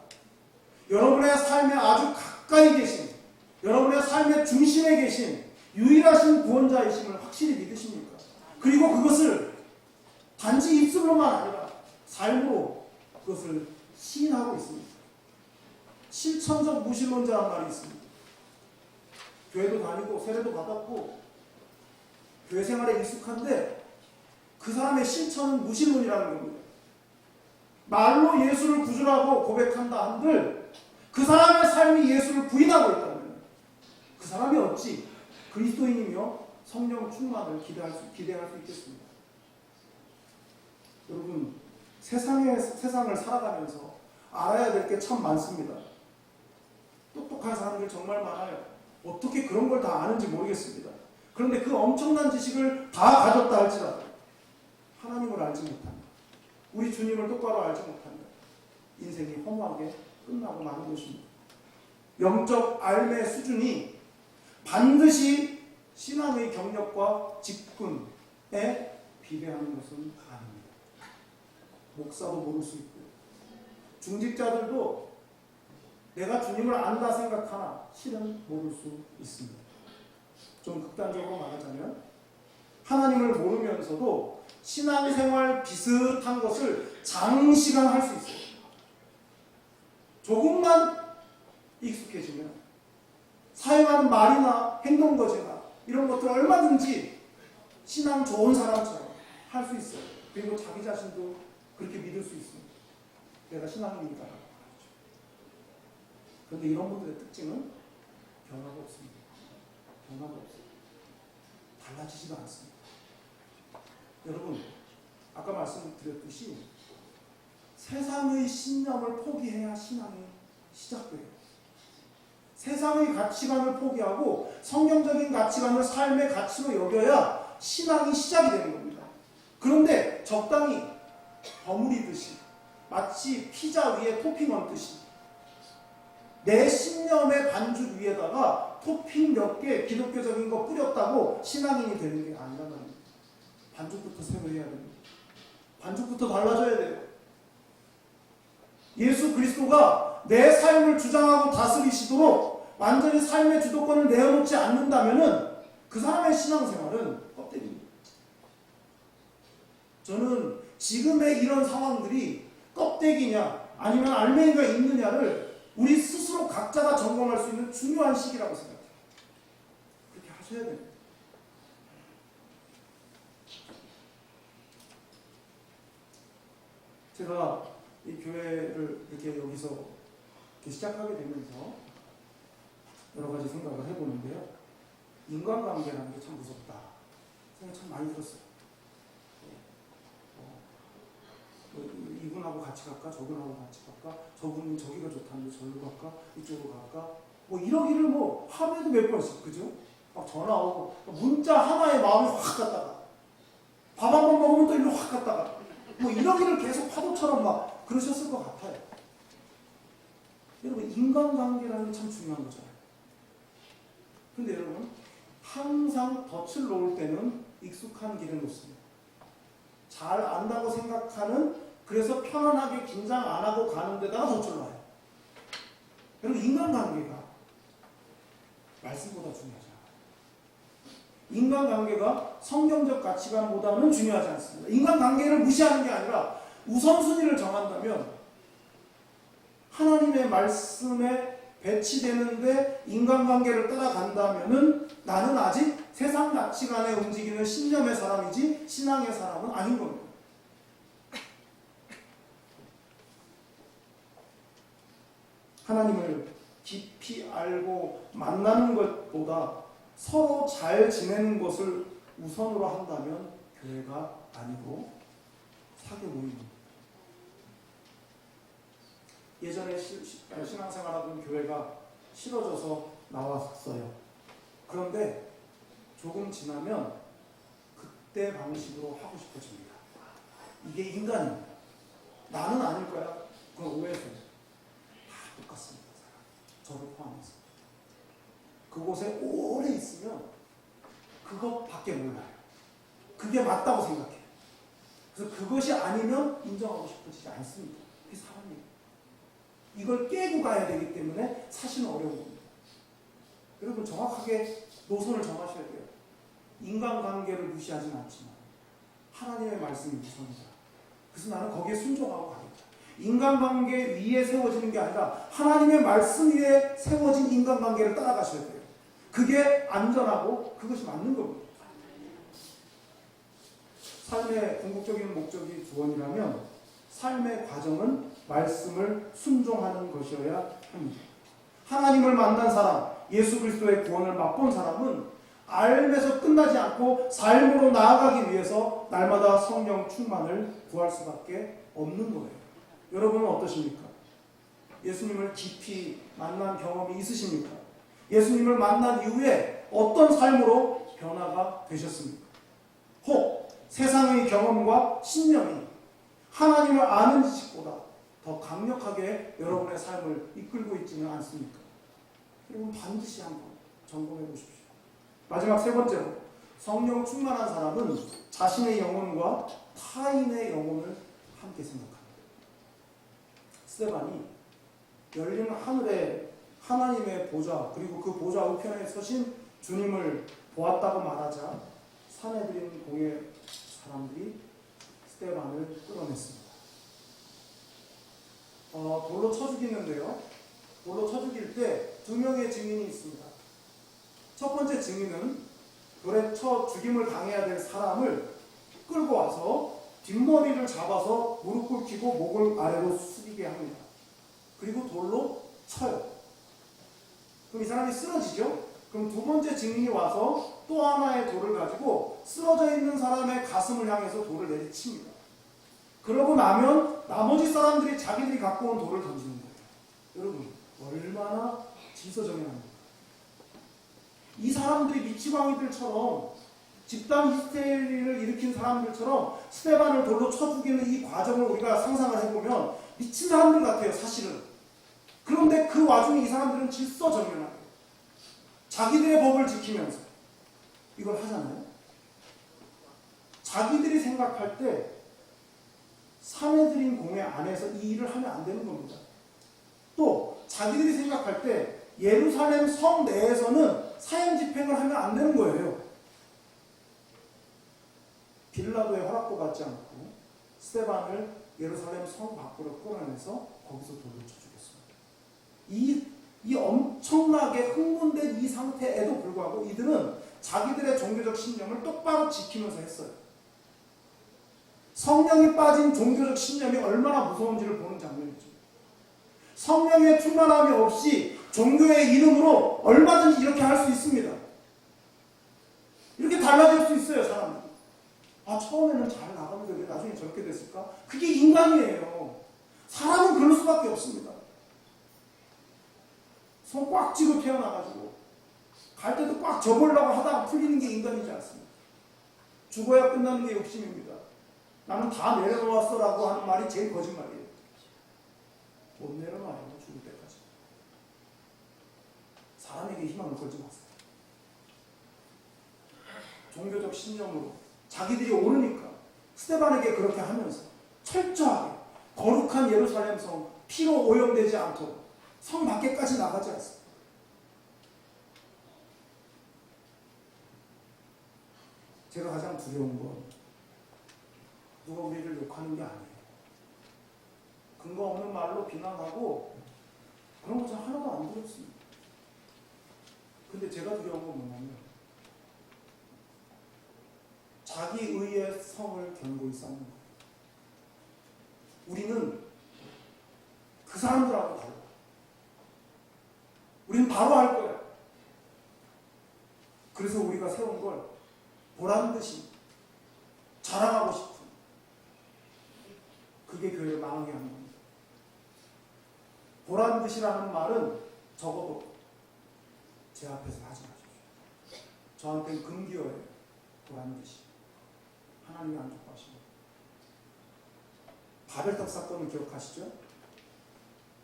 여러분의 삶에 아주 가까이 계신, 여러분의 삶의 중심에 계신 유일하신 구원자이심을 확실히 믿으십니까? 그리고 그것을 단지 입술로만 아니라 삶으로 그것을 시인하고 있습니다. 실천적 무신론자란 말이 있습니다. 교회도 다니고 세례도 받았고 교회 생활에 익숙한데 그 사람의 실천은 무신론이라는 겁니다. 말로 예수를 구주라고 고백한다 한들 그 사람의 삶이 예수를 부인하고 있다면 그 사람이 어찌 그리스도인이며 성령 충만을 기대할 수 있겠습니까? 여러분, 세상을 살아가면서 알아야 될 게 참 많습니다. 똑똑한 사람들 정말 많아요. 어떻게 그런 걸 다 아는지 모르겠습니다. 그런데 그 엄청난 지식을 다 가졌다 할지라도 하나님을 알지 못한다, 우리 주님을 똑바로 알지 못한다, 인생이 허무하게 끝나고 마는 것입니다. 영적 알매 수준이 반드시 신앙의 경력과 직분에 비례하는 것은 아닙니다. 목사도 모를 수 있고요. 중직자들도 내가 주님을 안다 생각하나 실은 모를 수 있습니다. 좀 극단적으로 말하자면 하나님을 모르면서도 신앙생활 비슷한 것을 장시간 할 수 있어요. 조금만 익숙해지면 사용하는 말이나 행동거지나 이런 것들 얼마든지 신앙 좋은 사람처럼 할 수 있어요. 그리고 자기 자신도 그렇게 믿을 수 있습니다. 내가 신앙인이다. 그런데 이런 분들의 특징은 변화가 없습니다. 변화가 없어요. 달라지지도 않습니다. 여러분, 아까 말씀드렸듯이 세상의 신념을 포기해야 신앙이 시작돼요. 세상의 가치관을 포기하고 성경적인 가치관을 삶의 가치로 여겨야 신앙이 시작이 되는 겁니다. 그런데 적당히 버무리듯이 마치 피자 위에 토핑 얹듯이 내 신념의 반죽 위에다가 토핑 몇 개 기독교적인 거 뿌렸다고 신앙인이 되는 게 아니란 말입니다. 반죽부터 새로 해야 됩니다. 반죽부터 달라져야 돼요. 예수 그리스도가 내 삶을 주장하고 다스리시도록 완전히 삶의 주도권을 내어놓지 않는다면 그 사람의 신앙생활은 껍데기입니다. 저는 지금의 이런 상황들이 껍데기냐 아니면 알맹이가 있느냐를 우리 스스로 각자가 점검할 수 있는 중요한 시기라고 생각해요. 그렇게 하셔야 됩니다. 제가 이 교회를 이렇게 여기서 이렇게 시작하게 되면서 여러 가지 생각을 해보는데요. 인간관계라는 게 참 무섭다 생각 참 많이 들었어요. 이분하고 같이 갈까? 저분하고 같이 갈까? 저분은 저기가 좋다는데 저기로 갈까? 이쪽으로 갈까? 뭐 이러기를 뭐 하루에도 몇 번씩, 그죠? 막 전화 오고 문자 하나에 마음이 확 갔다가 밥 한 번 먹으면 또 일로 확 갔다가 뭐 이러기를 계속 파도처럼 막 그러셨을 것 같아요. 여러분, 인간관계라는 게 참 중요한 거잖아요. 근데 여러분, 항상 덫을 놓을 때는 익숙한 길을 놓습니다. 잘 안다고 생각하는, 그래서 편안하게 긴장 안 하고 가는 데다가 덫을 놔요. 여러분, 인간관계가 말씀보다 중요하지 않아요. 인간관계가 성경적 가치관보다는 중요하지 않습니다. 인간관계를 무시하는 게 아니라 우선순위를 정한다면 하나님의 말씀에 배치되는데 인간관계를 따라간다면은 나는 아직 세상 가치관에 움직이는 신념의 사람이지 신앙의 사람은 아닌 겁니다. 하나님을 깊이 알고 만나는 것보다 서로 잘 지내는 것을 우선으로 한다면 교회가 아니고 사교 모임입니다. 예전에 신앙생활하던 교회가 싫어져서 나왔어요. 그런데 조금 지나면 그때 방식으로 하고 싶어집니다. 이게 인간입니다. 나는 아닐 거야. 그건 오해세요. 다 똑같습니다. 저를 포함해서. 그곳에 오래 있으면 그것밖에 몰라요. 그게 맞다고 생각해요. 그래서 그것이 아니면 인정하고 싶어지지 않습니다. 그게 사람이에요. 이걸 깨고 가야 되기 때문에 사실은 어려운 겁니다. 여러분 정확하게 노선을 정하셔야 돼요. 인간관계를 무시하지는 않지만 하나님의 말씀이 우선이다. 그래서 나는 거기에 순종하고 가겠다. 인간관계 위에 세워지는 게 아니라 하나님의 말씀 위에 세워진 인간관계를 따라가셔야 돼요. 그게 안전하고 그것이 맞는 겁니다. 삶의 궁극적인 목적이 구원이라면 삶의 과정은 말씀을 순종하는 것이어야 합니다. 하나님을 만난 사람, 예수 그리스도의 구원을 맛본 사람은 알면서 끝나지 않고 삶으로 나아가기 위해서 날마다 성령 충만을 구할 수밖에 없는 거예요. 여러분은 어떠십니까? 예수님을 깊이 만난 경험이 있으십니까? 예수님을 만난 이후에 어떤 삶으로 변화가 되셨습니까? 혹 세상의 경험과 신념이 하나님을 아는 지식보다 더 강력하게 여러분의 삶을 이끌고 있지는 않습니까? 여러분 반드시 한번 점검해 보십시오. 마지막 세 번째로, 성령 충만한 사람은 자신의 영혼과 타인의 영혼을 함께 생각합니다. 스데반이 열린 하늘에 하나님의 보좌, 그리고 그 보좌 우편에 서신 주님을 보았다고 말하자 사내들인 공의 사람들이 스데반을 끌어냈습니다. 돌로 쳐 죽이는데요. 돌로 쳐 죽일 때 두 명의 증인이 있습니다. 첫 번째 증인은 돌에 쳐 죽임을 당해야 될 사람을 끌고 와서 뒷머리를 잡아서 무릎 꿇히고 목을 아래로 숙이게 합니다. 그리고 돌로 쳐요. 그럼 이 사람이 쓰러지죠? 그럼 두 번째 증인이 와서 또 하나의 돌을 가지고 쓰러져 있는 사람의 가슴을 향해서 돌을 내리칩니다. 그러고 나면 나머지 사람들이 자기들이 갖고 온 돌을 던지는 거예요. 여러분, 얼마나 질서정연합니까? 이 사람들이 미치광이들처럼 집단 히스테리를 일으킨 사람들처럼 스데반을 돌로 쳐 죽이는 이 과정을 우리가 상상을 해보면 미친 사람들 같아요, 사실은. 그런데 그 와중에 이 사람들은 질서정연하게 자기들의 법을 지키면서 이걸 하잖아요. 자기들이 생각할 때 사내들인 공회 안에서 이 일을 하면 안 되는 겁니다. 또 자기들이 생각할 때 예루살렘 성 내에서는 사형 집행을 하면 안 되는 거예요. 빌라도의 허락도 받지 않고 스데반을 예루살렘 성 밖으로 끌어내서 거기서 돌을 쳐 죽였습니다. 이 엄청나게 흥분된 이 상태에도 불구하고 이들은 자기들의 종교적 신념을 똑바로 지키면서 했어요. 성령이 빠진 종교적 신념이 얼마나 무서운지를 보는 장면이죠. 성령의 충만함이 없이 종교의 이름으로 얼마든지 이렇게 할 수 있습니다. 이렇게 달라질 수 있어요, 사람은. 처음에는 잘 나가는데 왜 나중에 저렇게 됐을까? 그게 인간이에요. 사람은 그럴 수밖에 없습니다. 손 꽉 쥐고 태어나가지고 갈 때도 꽉 접으려고 하다가 풀리는 게 인간이지 않습니까? 죽어야 끝나는 게 욕심입니다. 나는 다 내려놓았어 라고 하는 말이 제일 거짓말이에요. 못 내려놔요, 죽을 때까지. 사람에게 희망을 걸지 마세요. 종교적 신념으로 자기들이 옳으니까 스데반에게 그렇게 하면서 철저하게 거룩한 예루살렘 성 피로 오염되지 않도록 성 밖에까지 나가지 않습니다. 제가 가장 두려운 건 누가 우리를 욕하는 게 아니에요. 근거 없는 말로 비난하고 그런 거 하나도 안 두렵습니다. 근데 제가 두려운 건 뭐냐면 자기 의의 성을 견고히 쌓는 거예요. 우리는 그 사람들하고 달라. 우리는 바로 할 거야. 그래서 우리가 세운 걸 보란듯이 자랑하고 싶은 그게 교회를 망하게 하는 겁니다. 보란듯이라는 말은 적어도 제 앞에서 하지 마십시오. 저한테는 금기어예요. 보란듯이. 하나님이 안 좋아하시고. 바벨탑 사건을 기억하시죠?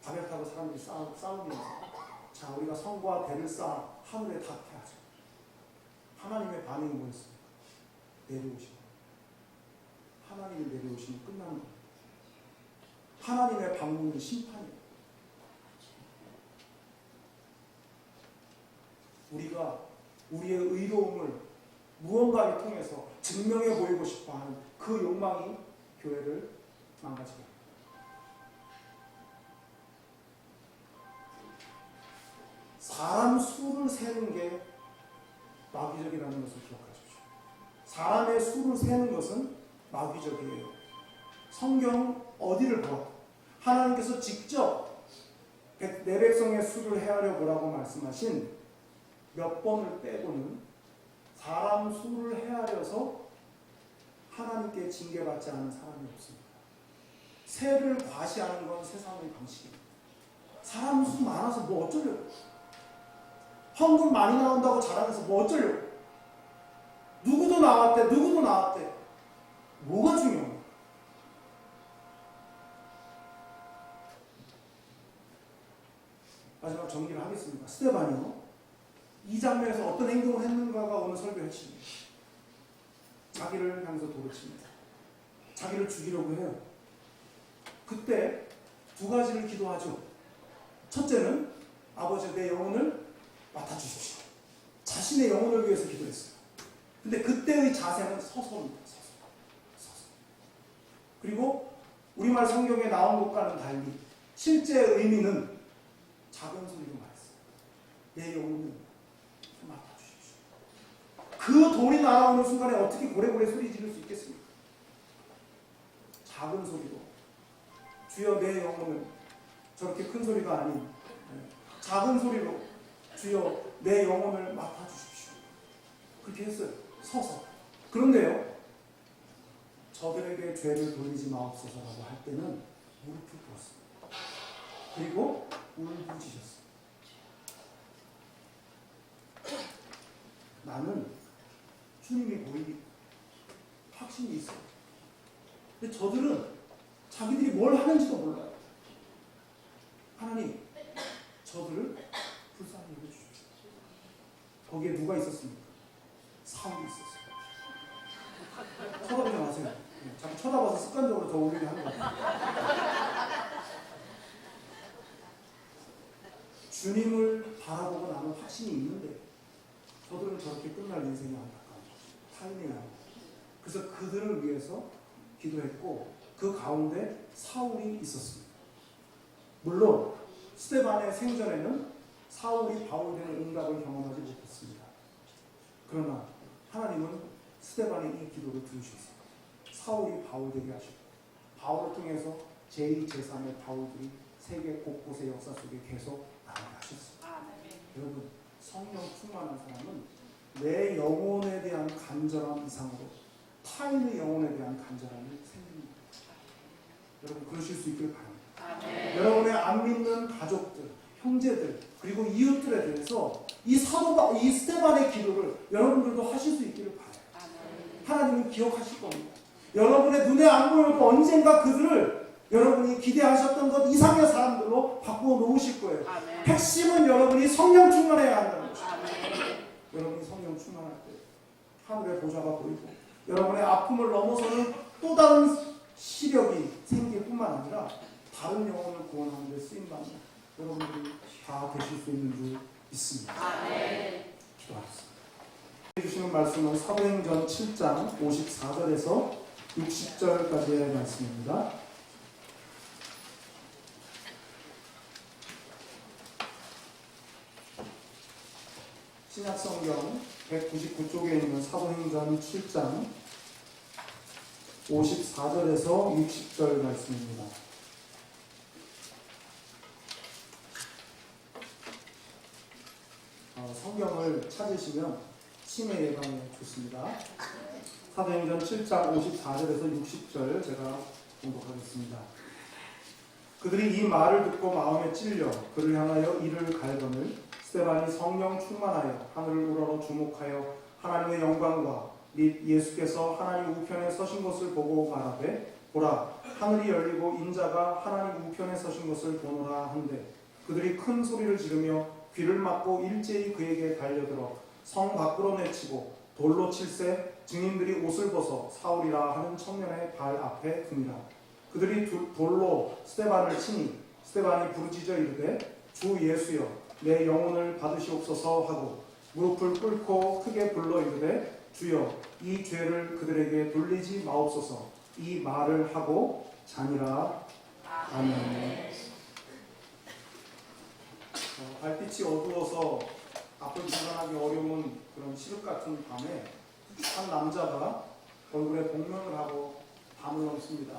바벨탑을 사람들이 싸우면서 자, 우리가 성과 대를 쌓아 하늘에 닿게 하자. 하나님의 반응이 뭐였습니까? 내려오시고. 하나님이 내려오시면 끝나는 겁니다. 하나님의 방문은 심판이에요. 우리가 우리의 의로움을 무언가를 통해서 증명해 보이고 싶어하는 그 욕망이 교회를 망가지게 합니다. 사람 수를 세는 게 마귀적이라는 것을 기억하십시오. 사람의 수를 세는 것은 마귀적이에요. 성경 어디를 보아 하나님께서 직접 내 백성의 수를 헤아려 보라고 말씀하신 몇 번을 빼고는 사람 수를 헤아려서 하나님께 징계받지 않은 사람이 없습니다. 세를 과시하는 건 세상의 방식입니다. 사람 수 많아서 뭐 어쩌려고, 헌금 많이 나온다고 자랑해서 뭐 어쩌려고, 누구도 나왔대. 뭐가 중요합니까? 마지막 정리를 하겠습니다. 스데반이요, 이 장면에서 어떤 행동을 했는가가 오늘 설교의 핵심이에요. 자기를 향해서 돌을 칩니다. 자기를 죽이려고 해요. 그때 두 가지를 기도하죠. 첫째는 아버지 내 영혼을 맡아주십시오. 자신의 영혼을 위해서 기도했어요. 근데 그때의 자세는 서서입니다. 서서. 그리고 우리말 성경에 나온 것과는 달리 실제 의미는 작은 소리로 말했어요. 내 영혼을 맡아주십시오. 그 돌이 날아오는 순간에 어떻게 고래고래 소리 지를 수 있겠습니까? 작은 소리로 주여 내 영혼을, 저렇게 큰 소리가 아닌 작은 소리로 주여 내 영혼을 맡아주십시오. 그렇게 했어요. 서서. 그런데요, 저들에게 죄를 돌리지 마옵소서라고 할 때는 무릎을 꿇었습니다. 그리고 울부짖었습니다. 나는 주님이 보이니 확신이 있어요. 근데 저들은 자기들이 뭘 하는지도 몰라요. 하나님, 저들을 불쌍히 여겨주십시오. 거기에 누가 있었습니까? 사울이 있었어요. 쳐다보지 마세요. 자꾸 쳐다봐서 습관적으로 더 울리게 하는 것 같아요. 주님을 바라보고 나는 확신이 있는데 저들은 저렇게 끝날 인생이 안타까운 타인의 양. 그래서 그들을 위해서 기도했고 그 가운데 사울이 있었습니다. 물론 스데반의 생전에는 사울이 바울되는 응답을 경험하지 못했습니다. 그러나 하나님은 스데반의 이 기도를 들으셨습니다. 사울이 바울되게 하시고 바울을 통해서 제2, 제3의 바울들이 세계 곳곳의 역사 속에 계속 나오게 하셨습니다. 여러분, 성령 충만한 사람은 내 영혼에 대한 간절함 이상으로 타인의 영혼에 대한 간절함이 생깁니다. 여러분, 그러실 수 있길 바랍니다. 여러분의 안 믿는 가족들, 형제들, 그리고 이웃들에 대해서 이 스데반의 기도를 여러분들도 하실 수 있기를 바라요. 하나님은 기억하실 겁니다. 여러분의 눈에 안 보여도 언젠가 그들을 여러분이 기대하셨던 것 이상의 사람들로 바꾸어 놓으실 거예요. 아멘. 핵심은 여러분이 성령 충만해야 한다는 것이죠. 여러분이 성령 충만할 때 하늘의 보좌가 보이고 여러분의 아픔을 넘어서는 또 다른 시력이 생길 뿐만 아니라 다른 영혼을 구원하는 데 쓰임받는 여러분들이 다 되실 수 있는 줄 믿습니다. 기도하겠습니다. 해주시는 말씀은 사도행전 7장 54절에서 60절까지의 말씀입니다. 신약성경 199쪽에 있는 사도행전 7장 54절에서 60절 말씀입니다. 성경을 찾으시면 치매 예방에 좋습니다. 사도행전 7장 54절에서 60절 제가 공독하겠습니다. 그들이 이 말을 듣고 마음에 찔려 그를 향하여 이를 갈거늘 스데반이 성령 충만하여 하늘을 우러러 주목하여 하나님의 영광과 및 예수께서 하나님 우편에 서신 것을 보고 말하되 보라, 하늘이 열리고 인자가 하나님 우편에 서신 것을 보노라 한데 그들이 큰 소리를 지르며 귀를 막고 일제히 그에게 달려들어 성 밖으로 내치고 돌로 칠세 증인들이 옷을 벗어 사울이라 하는 청년의 발 앞에 두니라. 그들이 돌로 스데반을 치니 스데반이 부르짖어 이르되 주 예수여 내 영혼을 받으시옵소서 하고 무릎을 꿇고 크게 불러 이르되 주여 이 죄를 그들에게 돌리지 마옵소서. 이 말을 하고 자니라. 아멘. 달빛이 어두워서 앞을 분간하기 어려운 그런 시륵 같은 밤에 한 남자가 얼굴에 복면을 하고 밤을 넘습니다.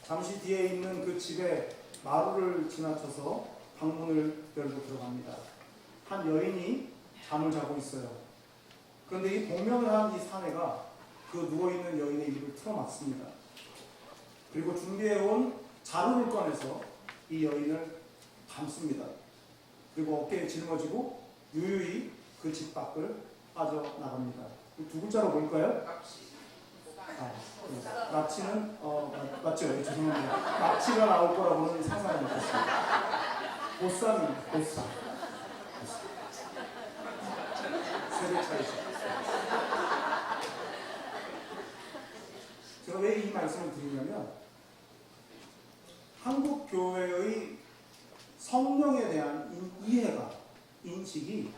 잠시 뒤에 있는 그 집에 마루를 지나쳐서 방문을 열고 들어갑니다. 한 여인이 잠을 자고 있어요. 그런데 이 복면을 한 이 사내가 그 누워있는 여인의 입을 틀어막습니다. 그리고 준비해온 자루를 꺼내서 이 여인을 감습니다. 그리고 어깨에 짊어지고 유유히 그 집 밖을 빠져나갑니다. 두 글자로 뭘까요? 납치는 맞죠? 죄송합니다. 납치가 나올 거라고는 상상을 못했습니다. 보쌈입니다. 보쌈. 세대 차이죠. 제가 왜 이 말씀을 드리냐면 한국 교회의 성령에 대한 이해가 인식이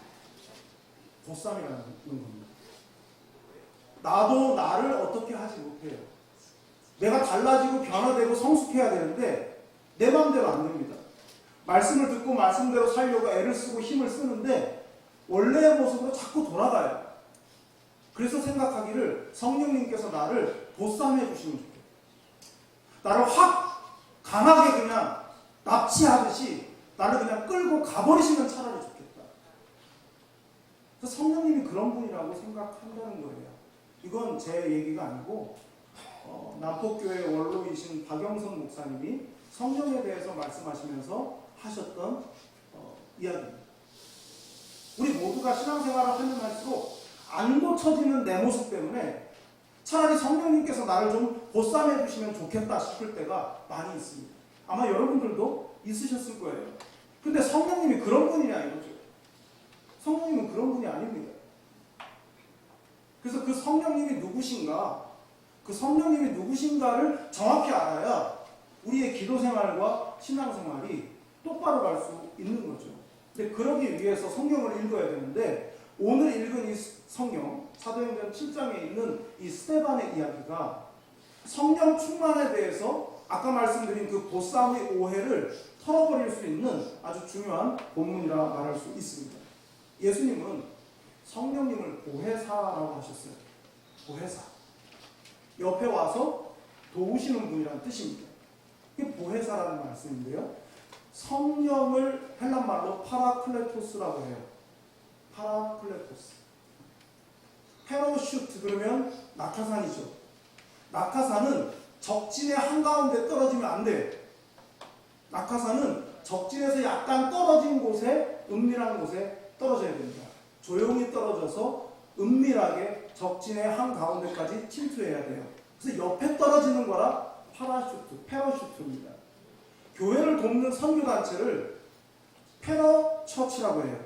보쌈이라는 겁니다. 나도 나를 어떻게 하지 못해요. 내가 달라지고 변화되고 성숙해야 되는데 내 마음대로 안 됩니다. 말씀을 듣고 말씀대로 살려고 애를 쓰고 힘을 쓰는데 원래의 모습으로 자꾸 돌아가요. 그래서 생각하기를 성령님께서 나를 보쌈해 주시면 좋겠다. 나를 확 강하게 그냥 납치하듯이 나를 그냥 끌고 가버리시면 차라리 좋겠다. 그래서 성령님이 그런 분이라고 생각한다는 거예요. 이건 제 얘기가 아니고 남포교회 원로이신 박영선 목사님이 성령에 대해서 말씀하시면서 하셨던 이야기입니다. 우리 모두가 신앙생활을 하면 할수록 안 고쳐지는 내 모습 때문에 차라리 성령님께서 나를 좀 보쌈해 주시면 좋겠다 싶을 때가 많이 있습니다. 아마 여러분들도 있으셨을 거예요. 근데 성령님이 그런 분이냐 이거죠. 성령님은 그런 분이 아닙니다. 그래서 그 성령님이 누구신가, 그 성령님이 누구신가를 정확히 알아야 우리의 기도 생활과 신앙 생활이 똑바로 갈 수 있는 거죠. 근데 그러기 위해서 성경을 읽어야 되는데 오늘 읽은 이 성경, 사도행전 7장에 있는 이 스데반의 이야기가 성령 충만에 대해서 아까 말씀드린 그 보쌈의 오해를 털어버릴 수 있는 아주 중요한 본문이라 말할 수 있습니다. 예수님은 성령님을 보혜사라고 하셨어요. 보혜사. 옆에 와서 도우시는 분이라는 뜻입니다. 이게 보혜사라는 말씀인데요. 성령을 헬란말로 파라클레토스라고 해요. 파라클레토스. 페로슈트 그러면 낙하산이죠. 낙하산은 적진의 한가운데 떨어지면 안 돼요. 낙하산은 적진에서 약간 떨어진 곳에, 은밀한 곳에 떨어져야 됩니다. 조용히 떨어져서 은밀하게 적진의 한가운데까지 침투해야 돼요. 그래서 옆에 떨어지는 거라 파라슈트, 페러슈트입니다. 교회를 돕는 선교단체를 페러처치라고 해요.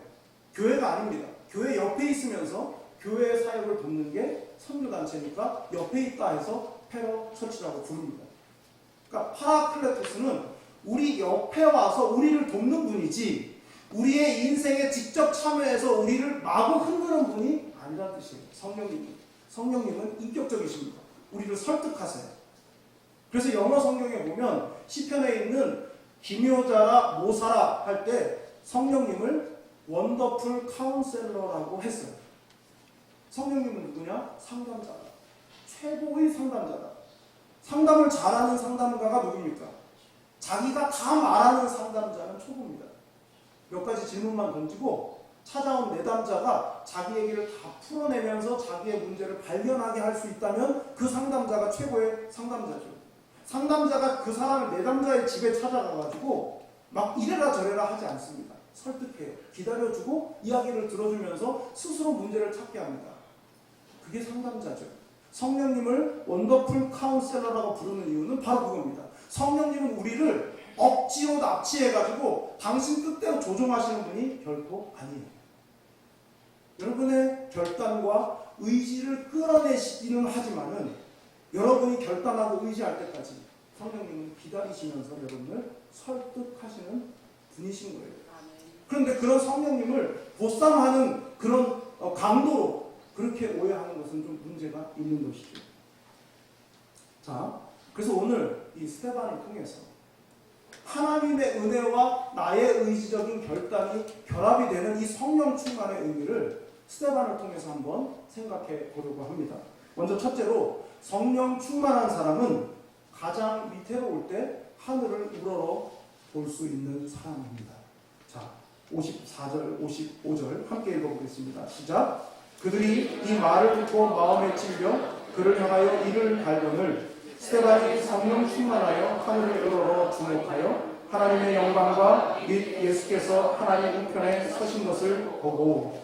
교회가 아닙니다. 교회 옆에 있으면서 교회의 사역을 돕는 게 선교단체니까 옆에 있다 해서 페러처치라고 부릅니다. 그러니까 파라클레토스는 우리 옆에 와서 우리를 돕는 분이지 우리의 인생에 직접 참여해서 우리를 마구 흔드는 분이 아니라는 뜻이에요. 성령님은 인격적이십니다. 우리를 설득하세요. 그래서 영어 성경에 보면 시편에 있는 기묘자라 모사라 할 때 성령님을 원더풀 카운셀러라고 했어요. 성령님은 누구냐? 상담자다. 최고의 상담자다. 상담을 잘하는 상담가가 누굽니까? 자기가 다 말하는 상담자는 초보입니다. 몇 가지 질문만 던지고 찾아온 내담자가 자기 얘기를 다 풀어내면서 자기의 문제를 발견하게 할 수 있다면 그 상담자가 최고의 상담자죠. 상담자가 그 사람을 내담자의 집에 찾아가가지고 막 이래라 저래라 하지 않습니다. 설득해요. 기다려주고 이야기를 들어주면서 스스로 문제를 찾게 합니다. 그게 상담자죠. 성령님을 원더풀 카운셀러라고 부르는 이유는 바로 그겁니다. 성령님은 우리를 억지로 납치해가지고 당신 뜻대로 조종하시는 분이 결코 아니에요. 여러분의 결단과 의지를 끌어내시기는 하지만은 여러분이 결단하고 의지할 때까지 성령님은 기다리시면서 여러분을 설득하시는 분이신 거예요. 그런데 그런 성령님을 보쌈하는 그런 강도로 그렇게 오해하는 것은 좀 문제가 있는 것이죠. 자, 그래서 오늘 이 스데반을 통해서 하나님의 은혜와 나의 의지적인 결단이 결합이 되는 이 성령 충만의 의미를 스데반을 통해서 한번 생각해 보려고 합니다. 먼저 첫째로 성령 충만한 사람은 가장 위태로울 때 하늘을 우러러 볼 수 있는 사람입니다. 자, 54절, 55절 함께 읽어보겠습니다. 시작. 그들이 이 말을 듣고 마음에 찔려 그를 향하여 이를 갈거늘 스데반이 성령 충만하여 하늘을 우러러 주목하여 하나님의 영광과 및 예수께서 하나님 우편에 서신 것을 보고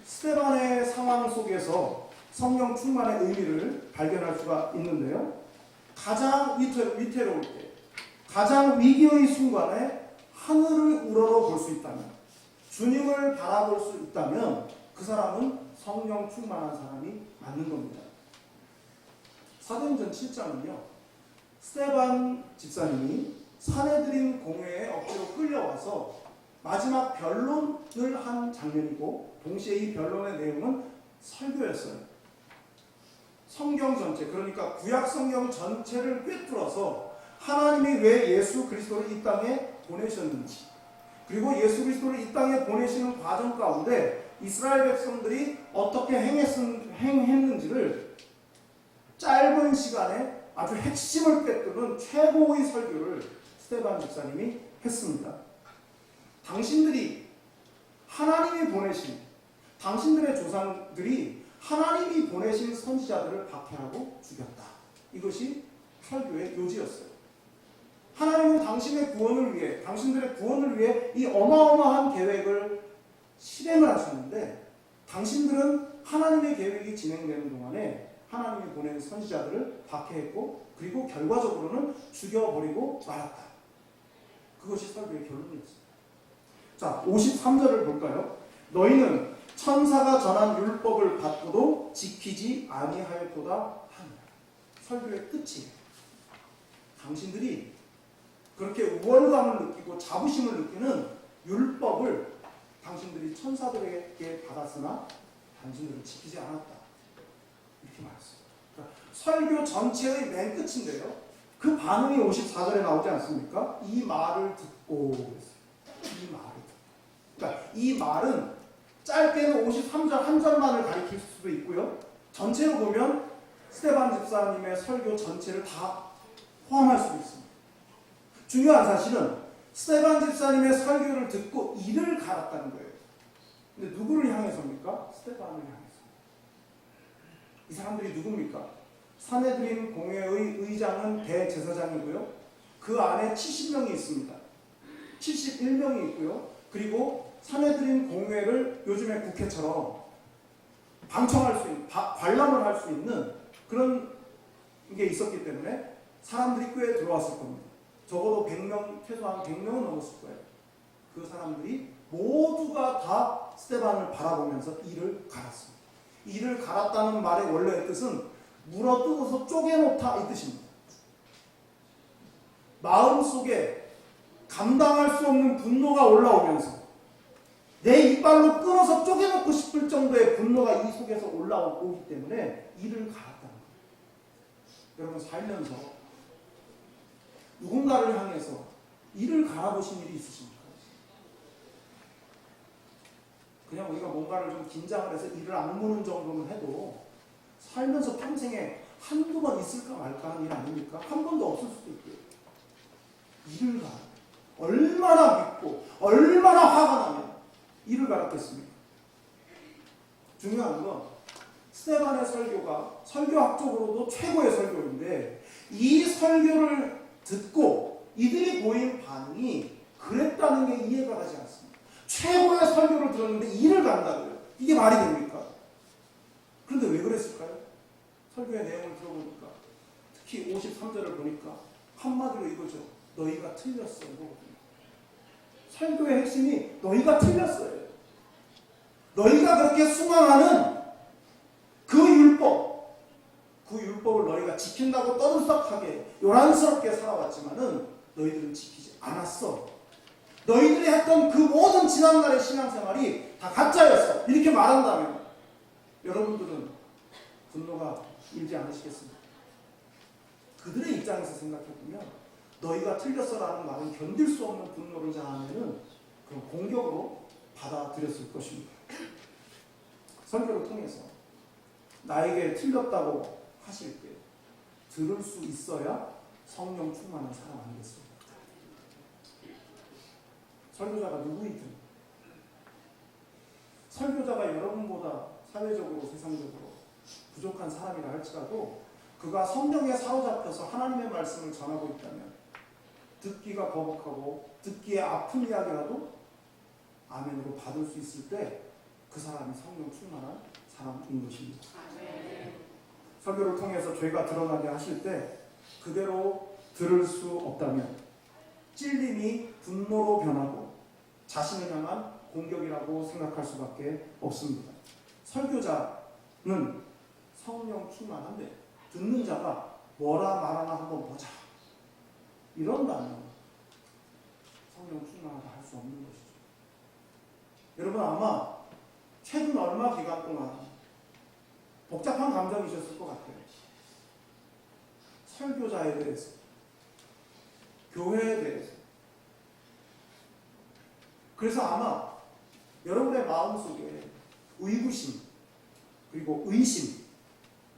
스데반의 상황 속에서 성령 충만의 의미를 발견할 수가 있는데요. 가장 위태로울 때, 가장 위기의 순간에 하늘을 우러러 볼 수 있다면, 주님을 바라볼 수 있다면 그 사람은 성령 충만한 사람이 맞는 겁니다. 사도행전 7장은요. 스데반 집사님이 사내들인 공회에 억지로 끌려와서 마지막 변론을 한 장면이고 동시에 이 변론의 내용은 설교였어요. 성경 전체, 그러니까 구약 성경 전체를 꿰뚫어서 하나님이 왜 예수 그리스도를 이 땅에 보내셨는지, 그리고 예수 그리스도를 이 땅에 보내시는 과정 가운데 이스라엘 백성들이 어떻게 행했는지를 짧은 시간에 아주 핵심을 꿰뚫는 최고의 설교를 스데반 집사님이 했습니다. 당신들이 하나님이 보내신, 당신들의 조상들이 하나님이 보내신 선지자들을 박해하고 죽였다. 이것이 설교의 요지였어요. 하나님은 당신의 구원을 위해, 당신들의 구원을 위해 이 어마어마한 계획을 실행을 하셨는데 당신들은 하나님의 계획이 진행되는 동안에 하나님이 보낸 선지자들을 박해했고 그리고 결과적으로는 죽여버리고 말았다. 그것이 설교의 결론이었습니다. 자, 53절을 볼까요? 너희는 천사가 전한 율법을 받고도 지키지 아니하였도다 하니라. 설교의 끝이에요. 당신들이 그렇게 우월감을 느끼고 자부심을 느끼는 율법을 당신들이 천사들에게 받았으나 당신들은 지키지 않았다. 이렇게 말했습니다. 그러니까 설교 전체의 맨 끝인데요. 그 반응이 54절에 나오지 않습니까? 이 말을 듣고 이 말을 듣고. 그러니까 이 말은 짧게는 53절 한 절만을 가리킬 수도 있고요. 전체로 보면 스데반 집사님의 설교 전체를 다 포함할 수도 있습니다. 중요한 사실은 스데반 집사님의 설교를 듣고 이를 갈았다는 거예요. 근데 누구를 향해서입니까? 스데반을 향해서. 이 사람들이 누굽니까? 사내들인 공회의 의장은 대제사장이고요. 그 안에 70명이 있습니다. 71명이 있고요. 그리고 사내들인 공회를 요즘의 국회처럼 방청할 수 있는, 관람을 할 수 있는 그런 게 있었기 때문에 사람들이 꽤 들어왔을 겁니다. 적어도 100명, 최소한 100명은 넘었을 거예요. 그 사람들이 모두가 다 스데반을 바라보면서 이를 갈았습니다. 이를 갈았다는 말의 원래의 뜻은 물어뜯어서 쪼개놓다 이 뜻입니다. 마음속에 감당할 수 없는 분노가 올라오면서 내 이빨로 끊어서 쪼개놓고 싶을 정도의 분노가 이 속에서 올라오기 때문에 이를 갈았다는 거예요. 여러분 살면서 누군가를 향해서 이를 갈아보신 일이 있으십니까? 그냥 우리가 뭔가를 좀 긴장을 해서 이를 악무는 정도는 해도 살면서 평생에 한두 번 있을까 말까 하는 일 아닙니까? 한 번도 없을 수도 있고요. 이를 갈아. 얼마나 믿고 얼마나 화가 나면 이를 갈았겠습니까? 중요한 건 스데반의 설교가 설교학적으로도 최고의 설교인데 이 설교를 듣고 이들이 보인 반응이 그랬다는 게 이해가 가지 않습니다. 최고의 설교를 들었는데 이를 간다고요. 이게 말이 됩니까? 그런데 왜 그랬을까요? 설교의 내용을 들어보니까 특히 53절을 보니까 한마디로 이거죠. 너희가 틀렸어 이거거든요. 설교의 핵심이 너희가 틀렸어요. 너희가 그렇게 수망하는 그 율법을 너희가 지킨다고 떠들썩하게 요란스럽게 살아왔지만은 너희들은 지키지 않았어. 너희들이 했던 그 모든 지난날의 신앙생활이 다 가짜였어. 이렇게 말한다면 여러분들은 분노가 일지 않으시겠습니까? 그들의 입장에서 생각해보면 너희가 틀렸어라는 말은 견딜 수 없는 분노를 자아내는 그런 공격으로 받아들였을 것입니다. 설교를 통해서 나에게 틀렸다고 하실 때 들을 수 있어야 성령 충만한 사람 아니겠습니까? 설교자가 누구이든 설교자가 여러분보다 사회적으로 세상적으로 부족한 사람이라 할지라도 그가 성령에 사로잡혀서 하나님의 말씀을 전하고 있다면 듣기가 거북하고 듣기에 아픈 이야기라도 아멘으로 받을 수 있을 때 그 사람이 성령 충만한 사람인 것입니다. 설교를 통해서 죄가 드러나게 하실 때 그대로 들을 수 없다면 찔림이 분노로 변하고 자신을 향한 공격이라고 생각할 수밖에 없습니다. 설교자는 성령 충만한데 듣는 자가 뭐라 말하나 한번 보자. 이런다면 성령 충만하다 할 수 없는 것이죠. 여러분 아마 최근 얼마 기간 동안 복잡한 감정이셨을 것 같아요. 설교자에 대해서, 교회에 대해서. 그래서 아마 여러분의 마음속에 의구심 그리고 의심,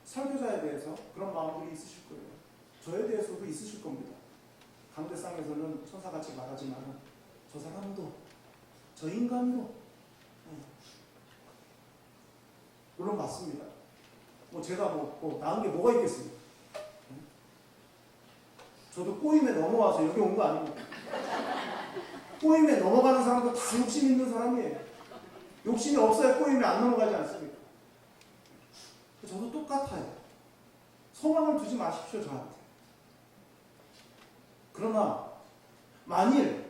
설교자에 대해서 그런 마음들이 있으실 거예요. 저에 대해서도 있으실 겁니다. 강대상에서는 천사같이 말하지만 저 사람도, 저 인간도 물론 맞습니다. 제가 나은 게 뭐가 있겠습니까? 저도 꼬임에 넘어와서 여기 온 거 아닙니까? 꼬임에 넘어가는 사람도 다 욕심 있는 사람이에요. 욕심이 없어야 꼬임에 안 넘어가지 않습니까? 저도 똑같아요. 소망을 두지 마십시오, 저한테. 그러나 만일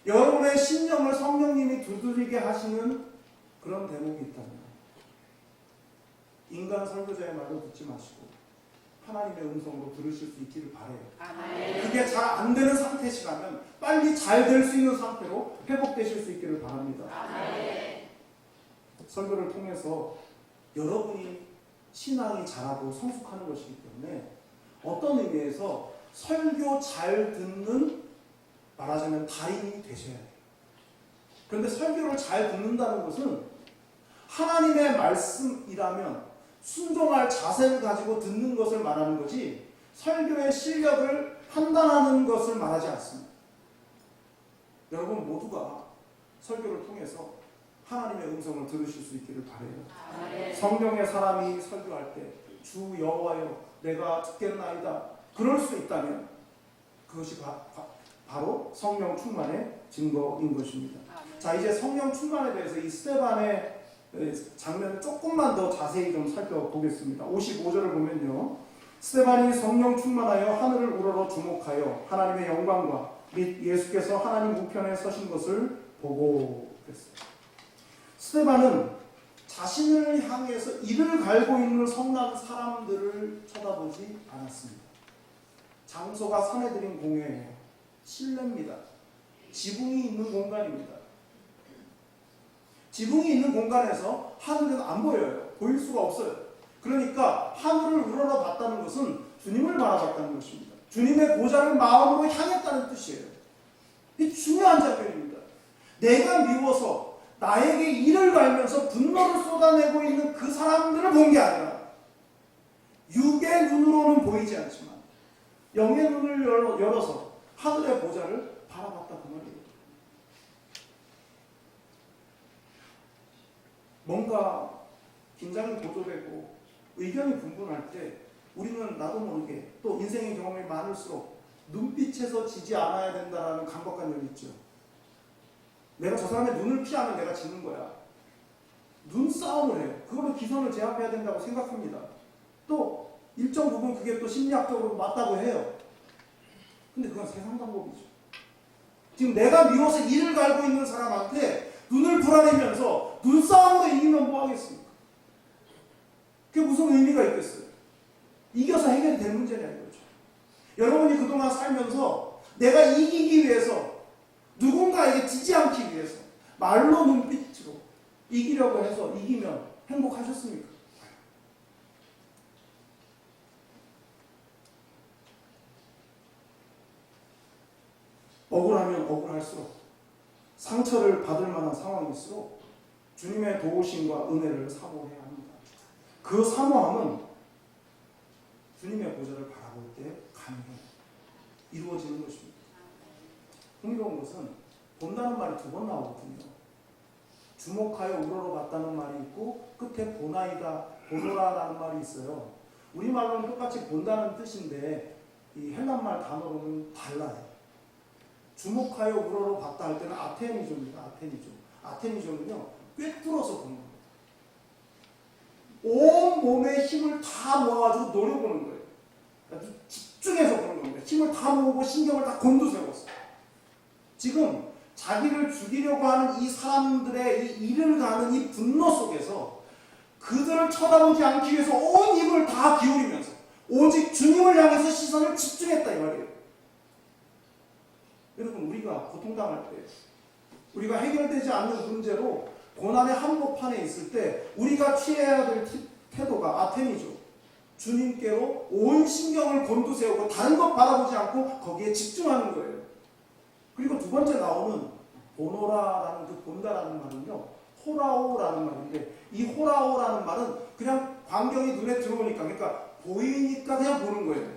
여러분의 심령을 성령님이 두드리게 하시는 그런 대목이 있다면 인간 설교자의 말도 듣지 마시고 하나님의 음성으로 들으실 수 있기를 바라요. 아멘. 그게 잘 안 되는 상태시라면 빨리 잘 될 수 있는 상태로 회복되실 수 있기를 바랍니다. 아멘. 설교를 통해서 여러분이 신앙이 자라고 성숙하는 것이기 때문에 어떤 의미에서 설교 잘 듣는 말하자면 달인이 되셔야 돼요. 그런데 설교를 잘 듣는다는 것은 하나님의 말씀이라면 순종할 자세를 가지고 듣는 것을 말하는 거지 설교의 실력을 판단하는 것을 말하지 않습니다. 여러분 모두가 설교를 통해서 하나님의 음성을 들으실 수 있기를 바라요. 성령의 사람이 설교할 때 주 여호와여 내가 듣겠나이다. 그럴 수 있다면 그것이 바로 성령 충만의 증거인 것입니다. 자, 이제 성령 충만에 대해서 이 스데반의 장면을 조금만 더 자세히 좀 살펴보겠습니다. 55절을 보면요. 스데반이 성령 충만하여 하늘을 우러러 주목하여 하나님의 영광과 및 예수께서 하나님 우편에 서신 것을 보고 그랬어요. 스데반은 자신을 향해서 이를 갈고 있는 성난 사람들을 쳐다보지 않았습니다. 장소가 사내들인 공회예요. 실내입니다. 지붕이 있는 공간입니다. 지붕이 있는 공간에서 하늘은 안 보여요. 보일 수가 없어요. 그러니까 하늘을 우러러 봤다는 것은 주님을 바라봤다는 것입니다. 주님의 보좌를 마음으로 향했다는 뜻이에요. 이 중요한 장면입니다. 내가 미워서 나에게 이를 갈면서 분노를 쏟아내고 있는 그 사람들을 본 게 아니라 육의 눈으로는 보이지 않지만 영의 눈을 열어서 하늘의 보좌를 바라봤다 그 말이에요. 뭔가 긴장이 고조되고 의견이 분분할 때 우리는 나도 모르게 또 인생의 경험이 많을수록 눈빛에서 지지 않아야 된다는 강박관념이 있죠. 내가 저 사람의 눈을 피하면 내가 지는 거야. 눈싸움을 해요. 그걸로 기선을 제압해야 된다고 생각합니다. 또 일정 부분 그게 또 심리학적으로 맞다고 해요. 근데 그건 세상 방법이죠. 지금 내가 미워서 이를 갈고 있는 사람한테 눈을 불아내면서 눈싸움으로 이기면 뭐 하겠습니까? 그게 무슨 의미가 있겠어요? 이겨서 해결이 될 문제냐 이거죠. 여러분이 그동안 살면서 내가 이기기 위해서 누군가에게 지지 않기 위해서 말로 눈빛으로 이기려고 해서 이기면 행복하셨습니까? 억울하면 억울할수록 상처를 받을 만한 상황일수록 주님의 도우심과 은혜를 사모해야 합니다. 그 사모함은 주님의 보좌를 바라볼 때 가능해요. 이루어지는 것입니다. 흥미로운 것은 본다는 말이 두 번 나오거든요. 주목하여 우러러봤다는 말이 있고 끝에 보나이다, 보노라라는 말이 있어요. 우리말로는 똑같이 본다는 뜻인데 이 헬란말 단어로는 달라요. 주목하여 우러러봤다 할 때는 아테니조입니다. 아테니조는요 꿰뚫어서 보는 거예요. 온 몸의 힘을 다 모아가지고 노려보는 거예요. 아주 집중해서 보는 겁니다. 힘을 다 모으고 신경을 다 곤두세웠어요. 지금 자기를 죽이려고 하는 이 사람들의 이 이를 가는 이 분노 속에서 그들을 쳐다보지 않기 위해서 온 힘을 다 기울이면서 오직 주님을 향해서 시선을 집중했다 이 말이에요. 여러분 우리가 고통당할 때 우리가 해결되지 않는 문제로 고난의 한복판에 있을 때 우리가 취해야 될 태도가 아테니죠. 주님께로 온 신경을 곤두세우고 다른 것 바라보지 않고 거기에 집중하는 거예요. 그리고 두 번째 나오는 보노라라는 그 본다라는 말은요 호라오라는 말인데 이 호라오라는 말은 그냥 광경이 눈에 들어오니까 그러니까 보이니까 그냥 보는 거예요.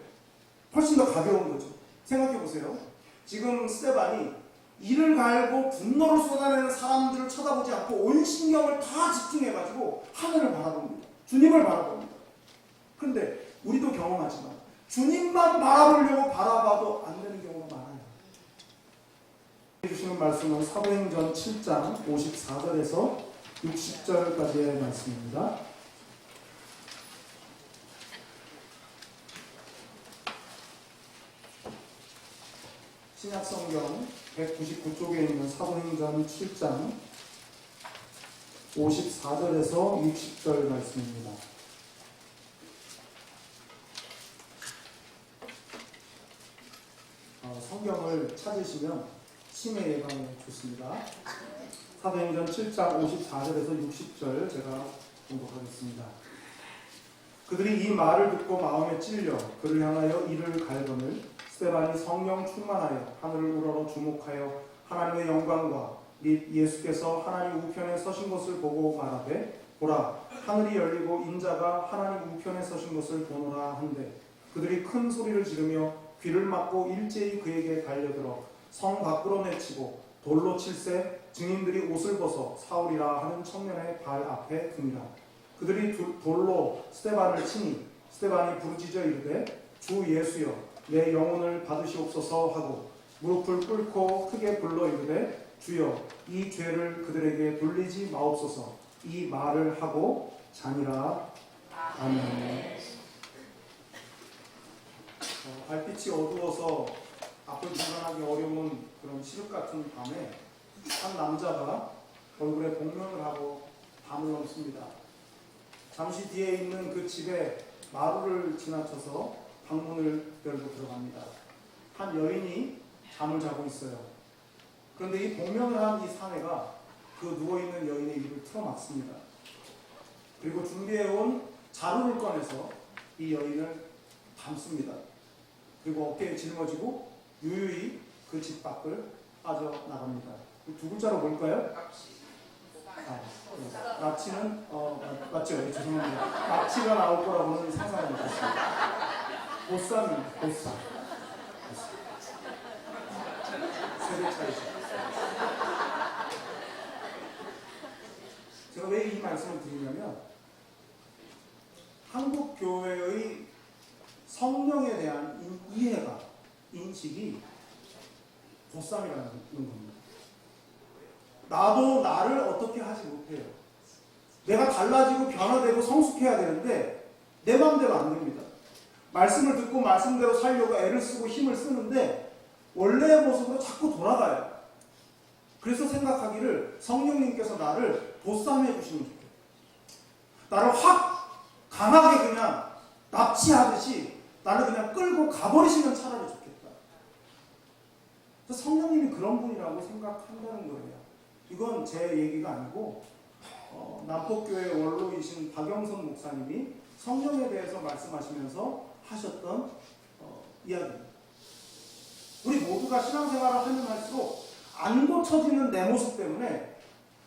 훨씬 더 가벼운 거죠. 생각해 보세요. 지금 스데반이 이를 갈고 분노를 쏟아내는 사람들을 쳐다보지 않고 온 신경을 다 집중해가지고 하늘을 바라봅니다. 주님을 바라봅니다. 그런데 우리도 경험하지만 주님만 바라보려고 바라봐도 안 되는 경우가 많아요. 해주시는 말씀은 사도행전 7장 54절에서 60절까지의 말씀입니다. 신약성경 199쪽에 있는 사도행전 7장 54절에서 60절 말씀입니다. 성경을 찾으시면 치매 예방에 좋습니다. 사도행전 7장 54절에서 60절 제가 공독하겠습니다. 그들이 이 말을 듣고 마음에 찔려 그를 향하여 이를 갈거늘 스데반이 성령 충만하여 하늘을 우러러 주목하여 하나님의 영광과 및 예수께서 하나님 우편에 서신 것을 보고 말하되 보라 하늘이 열리고 인자가 하나님 우편에 서신 것을 보노라 한데 그들이 큰 소리를 지르며 귀를 막고 일제히 그에게 달려들어 성 밖으로 내치고 돌로 칠세 증인들이 옷을 벗어 사울이라 하는 청년의 발 앞에 듭니다. 그들이 돌로 스데반을 치니 스데반이 부르짖어 이르되 주 예수여 내 영혼을 받으시옵소서 하고 무릎을 꿇고 크게 불러 이르되 주여 이 죄를 그들에게 돌리지 마옵소서 이 말을 하고 자니라. 아멘. 달빛이 어두워서 앞을 분간하기 어려운 그런 시륵 같은 밤에 한 남자가 얼굴에 복면을 하고 밤을 넘습니다. 잠시 뒤에 있는 그 집에 마루를 지나쳐서 방문을 열고 들어갑니다. 한 여인이 잠을 자고 있어요. 그런데 이 복면을 한 이 사내가 그 누워있는 여인의 입을 틀어막습니다. 그리고 준비해온 자루를 꺼내서 이 여인을 감습니다. 그리고 어깨에 짊어지고 유유히 그 집 밖을 빠져나갑니다. 두 글자로 뭘까요? 납치는 맞죠? 네, 죄송합니다. 납치가 나올 거라고는 상상을 못했습니다. 보쌈입니다. 보쌈. 세대 차이죠. 제가 왜 이 말씀을 드리냐면 한국 교회의 성령에 대한 이해가 인식이 보쌈이라는 겁니다. 나도 나를 어떻게 하지 못해요. 내가 달라지고 변화되고 성숙해야 되는데 내 마음대로 안 됩니다. 말씀을 듣고 말씀대로 살려고 애를 쓰고 힘을 쓰는데 원래의 모습으로 자꾸 돌아가요. 그래서 생각하기를 성령님께서 나를 보쌈해 주시면 좋겠다. 나를 확 강하게 그냥 납치하듯이 나를 그냥 끌고 가버리시면 차라리 좋겠다. 성령님이 그런 분이라고 생각한다는 거예요. 이건 제 얘기가 아니고 남포교회 원로이신 박영선 목사님이 성령에 대해서 말씀하시면서 하셨던 이야기입니다. 우리 모두가 신앙생활을 하면 할수록 안 고쳐지는 내 모습 때문에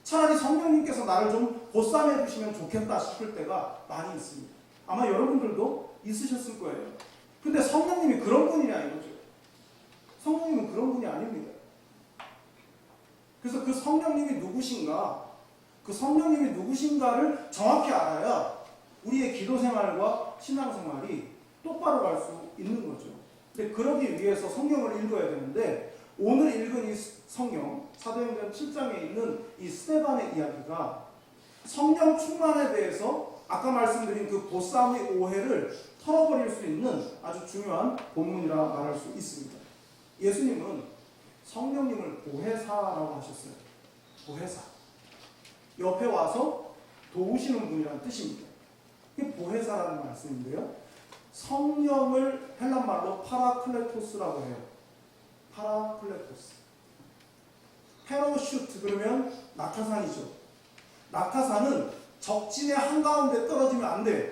차라리 성령님께서 나를 좀 보쌈해 주시면 좋겠다 싶을 때가 많이 있습니다. 아마 여러분들도 있으셨을 거예요. 근데 성령님이 그런 분이냐 이거죠. 성령님은 그런 분이 아닙니다. 그래서 그 성령님이 누구신가, 그 성령님이 누구신가를 정확히 알아야 우리의 기도 생활과 신앙 생활이 똑바로 갈 수 있는 거죠. 근데 그러기 위해서 성경을 읽어야 되는데 오늘 읽은 이 성경, 사도행전 7장에 있는 이 스데반의 이야기가 성령 충만에 대해서 아까 말씀드린 그 보쌈의 오해를 털어버릴 수 있는 아주 중요한 본문이라 말할 수 있습니다. 예수님은 성령님을 보혜사라고 하셨어요. 보혜사. 옆에 와서 도우시는 분이라는 뜻입니다. 이게 보혜사라는 말씀인데요. 성령을 헬란말로 파라클레토스라고 해요. 파라클레토스. 페로슈트 그러면 낙하산이죠. 낙하산은 적진의 한가운데 떨어지면 안 돼요.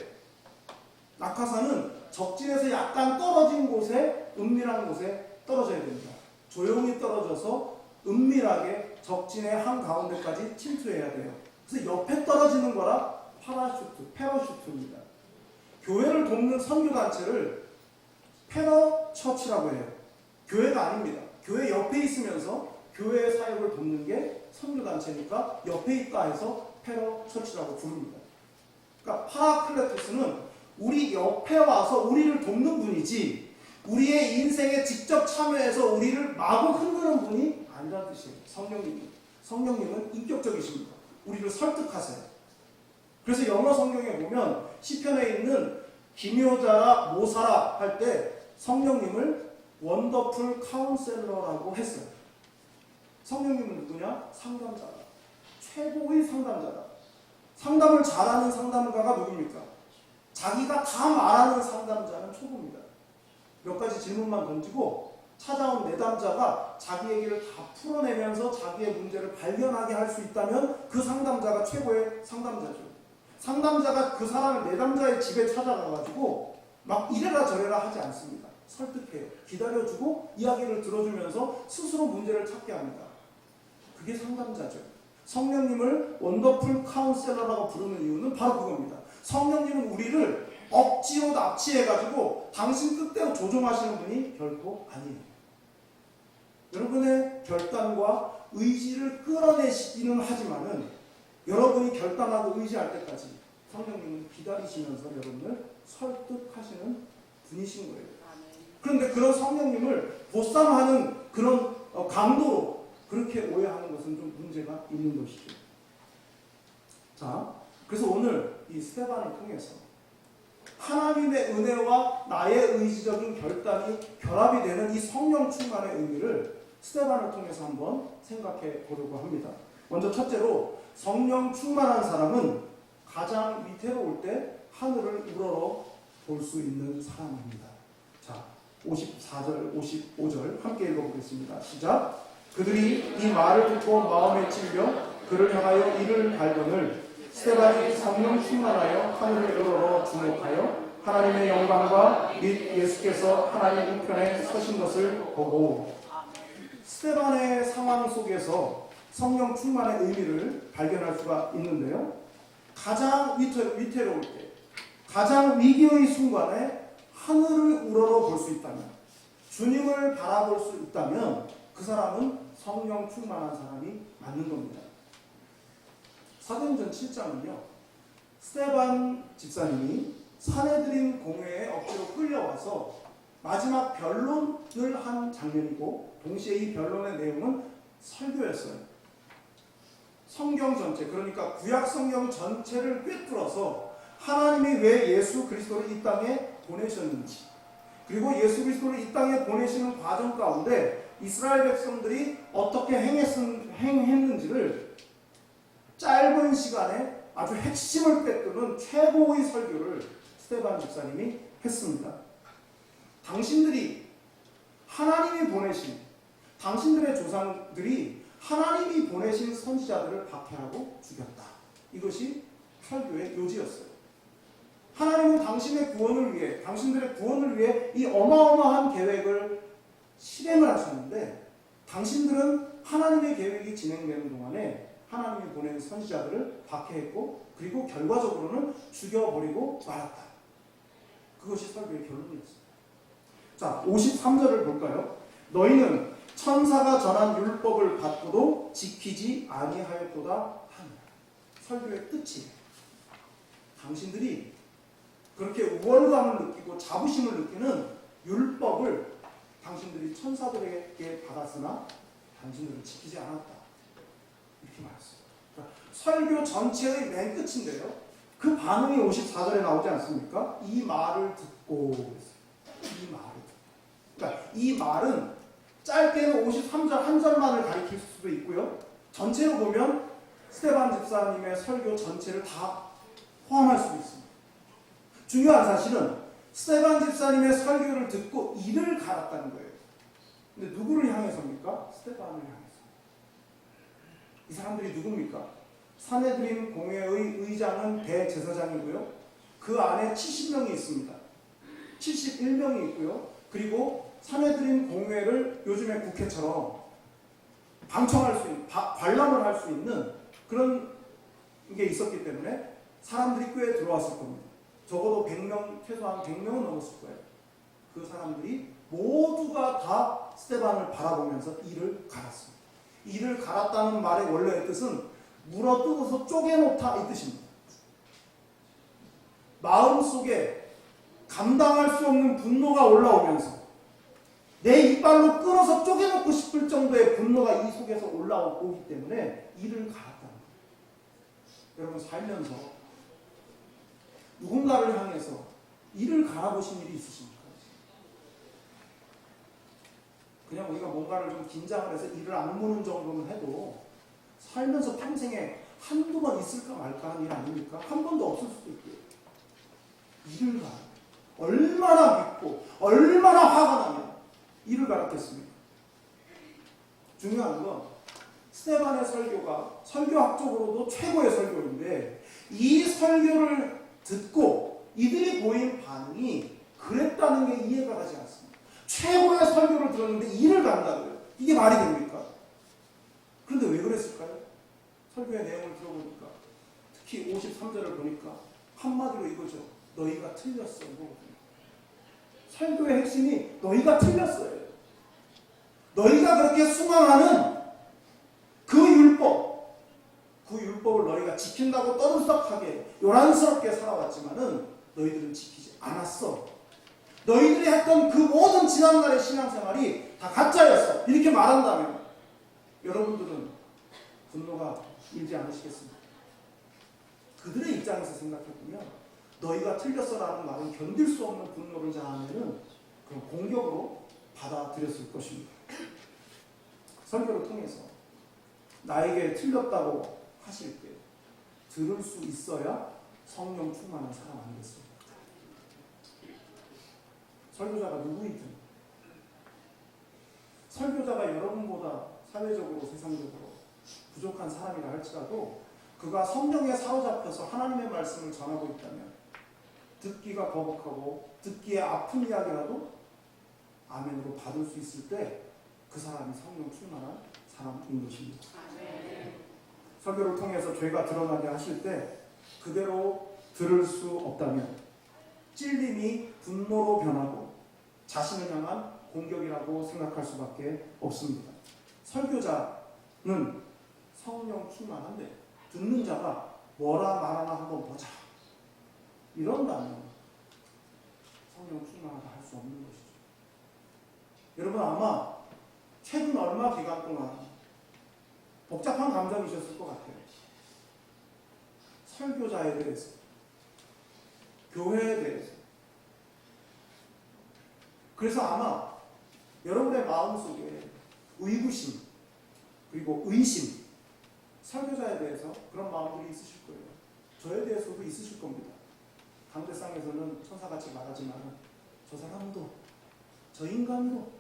낙하산은 적진에서 약간 떨어진 곳에, 은밀한 곳에 떨어져야 됩니다. 조용히 떨어져서 은밀하게 적진의 한가운데까지 침투해야 돼요. 그래서 옆에 떨어지는 거라 파라슈트, 페러슈트입니다. 교회를 돕는 선교단체를 페러처치라고 해요. 교회가 아닙니다. 교회 옆에 있으면서 교회의 사역을 돕는 게 선교단체니까 옆에 있다 해서 페러처치라고 부릅니다. 그러니까 파라클레토스는 우리 옆에 와서 우리를 돕는 분이지 우리의 인생에 직접 참여해서 우리를 마구 흔드는 분이 아니라는 뜻이에요. 성령님은 인격적이십니다. 우리를 설득하세요. 그래서 영어 성경에 보면 시편에 있는 기묘자라 모사라 할 때 성령님을 원더풀 카운셀러라고 했어요. 성령님은 누구냐? 상담자다. 최고의 상담자다. 상담을 잘하는 상담가가 누굽니까? 자기가 다 말하는 상담자는 초보입니다. 몇 가지 질문만 던지고 찾아온 내담자가 자기 얘기를 다 풀어내면서 자기의 문제를 발견하게 할 수 있다면 그 상담자가 최고의 상담자죠. 상담자가 그 사람의 내담자의 집에 찾아가가지고 막 이래라 저래라 하지 않습니다. 설득해요. 기다려주고 이야기를 들어주면서 스스로 문제를 찾게 합니다. 그게 상담자죠. 성령님을 원더풀 카운셀러라고 부르는 이유는 바로 그겁니다. 성령님은 우리를 억지로 납치해가지고 당신 뜻대로 조종하시는 분이 결코 아니에요. 여러분의 결단과 의지를 끌어내시기는 하지만은 여러분이 결단하고 의지할 때까지 성령님은 기다리시면서 여러분을 설득하시는 분이신 거예요. 그런데 그런 성령님을 보쌈하는 그런 강도로 그렇게 오해하는 것은 좀 문제가 있는 것이죠. 자, 그래서 오늘 이 스데반을 통해서 하나님의 은혜와 나의 의지적인 결단이 결합이 되는 이 성령 충만의 의미를 스데반을 통해서 한번 생각해 보려고 합니다. 먼저 첫째로 성령 충만한 사람은 가장 위태로울 때 하늘을 우러러 볼 수 있는 사람입니다. 자, 54절, 55절 함께 읽어보겠습니다. 시작. 그들이 이 말을 듣고 마음에 찔려 그를 향하여 이를 갈거늘 스데반이 성령 충만하여 하늘을 우러러 주목하여 하나님의 영광과 및 예수께서 하나님 우편에 서신 것을 보고 스데반의 상황 속에서 성령 충만의 의미를 발견할 수가 있는데요. 가장 위태로울 때, 가장 위기의 순간에 하늘을 우러러 볼 수 있다면, 주님을 바라볼 수 있다면 그 사람은 성령 충만한 사람이 맞는 겁니다. 사도행전 7장은요. 스데반 집사님이 사내들인 공회에 억지로 끌려와서 마지막 변론을 한 장면이고 동시에 이 변론의 내용은 설교였어요. 성경 전체, 그러니까 구약 성경 전체를 꿰뚫어서 하나님이 왜 예수 그리스도를 이 땅에 보내셨는지, 그리고 예수 그리스도를 이 땅에 보내시는 과정 가운데 이스라엘 백성들이 어떻게 행했는지를 짧은 시간에 아주 핵심을 꿰뚫는 최고의 설교를 스데반 집사님이 했습니다. 당신들이 하나님이 보내신, 당신들의 조상들이 하나님이 보내신 선지자들을 박해하고 죽였다. 이것이 설교의 요지였어요. 하나님은 당신의 구원을 위해, 당신들의 구원을 위해 이 어마어마한 계획을 실행을 하셨는데, 당신들은 하나님의 계획이 진행되는 동안에 하나님이 보낸 선지자들을 박해했고, 그리고 결과적으로는 죽여버리고 말았다. 그것이 설교의 결론이었습니다. 자, 53절을 볼까요? 너희는 천사가 전한 율법을 받고도 지키지 아니하였도다 하니라. 설교의 끝이 당신들이 그렇게 우월감을 느끼고 자부심을 느끼는 율법을 당신들이 천사들에게 받았으나 당신들은 지키지 않았다. 이렇게 말했어요. 그러니까 설교 전체의 맨 끝인데요. 그 반응이 54절에 나오지 않습니까? 이 말을 듣고 이 말을 듣고. 그러니까 이 말은 짧게는 53절 한 절만을 가리킬 수도 있고요. 전체로 보면 스데반 집사님의 설교 전체를 다 포함할 수도 있습니다. 중요한 사실은 스데반 집사님의 설교를 듣고 이를 갈았다는 거예요. 근데 누구를 향해서입니까? 스데반을 향해서. 이 사람들이 누굽니까? 사내들인 공회의 의장은 대제사장이고요. 그 안에 70명이 있습니다. 71명이 있고요. 그리고 사내들인 공회를 요즘의 국회처럼 방청할 수 있는, 관람을 할 수 있는 그런 게 있었기 때문에 사람들이 꽤 들어왔을 겁니다. 적어도 100명, 최소한 100명은 넘었을 거예요. 그 사람들이 모두가 다 스데반을 바라보면서 이를 갈았습니다. 이를 갈았다는 말의 원래의 뜻은 물어뜯어서 쪼개놓다 이 뜻입니다. 마음속에 감당할 수 없는 분노가 올라오면서 내 이빨로 끊어서 쪼개놓고 싶을 정도의 분노가 이 속에서 올라오기 때문에 이를 갈았다는 거예요. 여러분 살면서 누군가를 향해서 이를 갈아보신 일이 있으십니까? 그냥 우리가 뭔가를 좀 긴장을 해서 이를 안 무는 정도는 해도 살면서 평생에 한두 번 있을까 말까 하는 일 아닙니까? 한 번도 없을 수도 있고요. 이를 갈아. 얼마나 믿고 얼마나 화가 나면 이를 갈았겠습니까? 중요한 건 스데반의 설교가 설교학적으로도 최고의 설교인데 이 설교를 듣고 이들이 보인 반응이 그랬다는 게 이해가 가지 않습니다. 최고의 설교를 들었는데 이를 간다고요. 이게 말이 됩니까? 그런데 왜 그랬을까요? 설교의 내용을 들어보니까 특히 53절을 보니까 한마디로 이거죠. 너희가 틀렸어. 이거거든요. 설교의 핵심이 너희가 틀렸어요. 너희가 그렇게 숭앙하는 그 율법을 너희가 지킨다고 떠들썩하게 요란스럽게 살아왔지만은 너희들은 지키지 않았어. 너희들이 했던 그 모든 지난날의 신앙생활이 다 가짜였어. 이렇게 말한다면 여러분들은 분노가 일지 않으시겠습니까? 그들의 입장에서 생각해보면 너희가 틀렸어라는 말은 견딜 수 없는 분노를 자아내는 그런 공격으로 받아들였을 것입니다. 설교를 통해서 나에게 틀렸다고 하실 때 들을 수 있어야 성령 충만한 사람 아니겠습니까? 설교자가 누구이든 설교자가 여러분보다 사회적으로 세상적으로 부족한 사람이라 할지라도 그가 성령에 사로잡혀서 하나님의 말씀을 전하고 있다면 듣기가 거북하고 듣기에 아픈 이야기라도 아멘으로 받을 수 있을 때 그 사람이 성령 충만한 사람인 것입니다. 설교를 통해서 죄가 드러나게 하실 때 그대로 들을 수 없다면 찔림이 분노로 변하고 자신을 향한 공격이라고 생각할 수밖에 없습니다. 설교자는 성령 충만한데 듣는 자가 뭐라 말하나 한번 보자. 이런다면 성령 충만하다 할 수 없는 것이죠. 여러분 아마 최근 얼마 기간 동안 복잡한 감정이셨을 것 같아요. 설교자에 대해서, 교회에 대해서, 그래서 아마 여러분의 마음속에 의구심 그리고 의심, 설교자에 대해서 그런 마음들이 있으실 거예요. 저에 대해서도 있으실 겁니다. 강대상에서는 천사같이 말하지만 저 사람도 저 인간도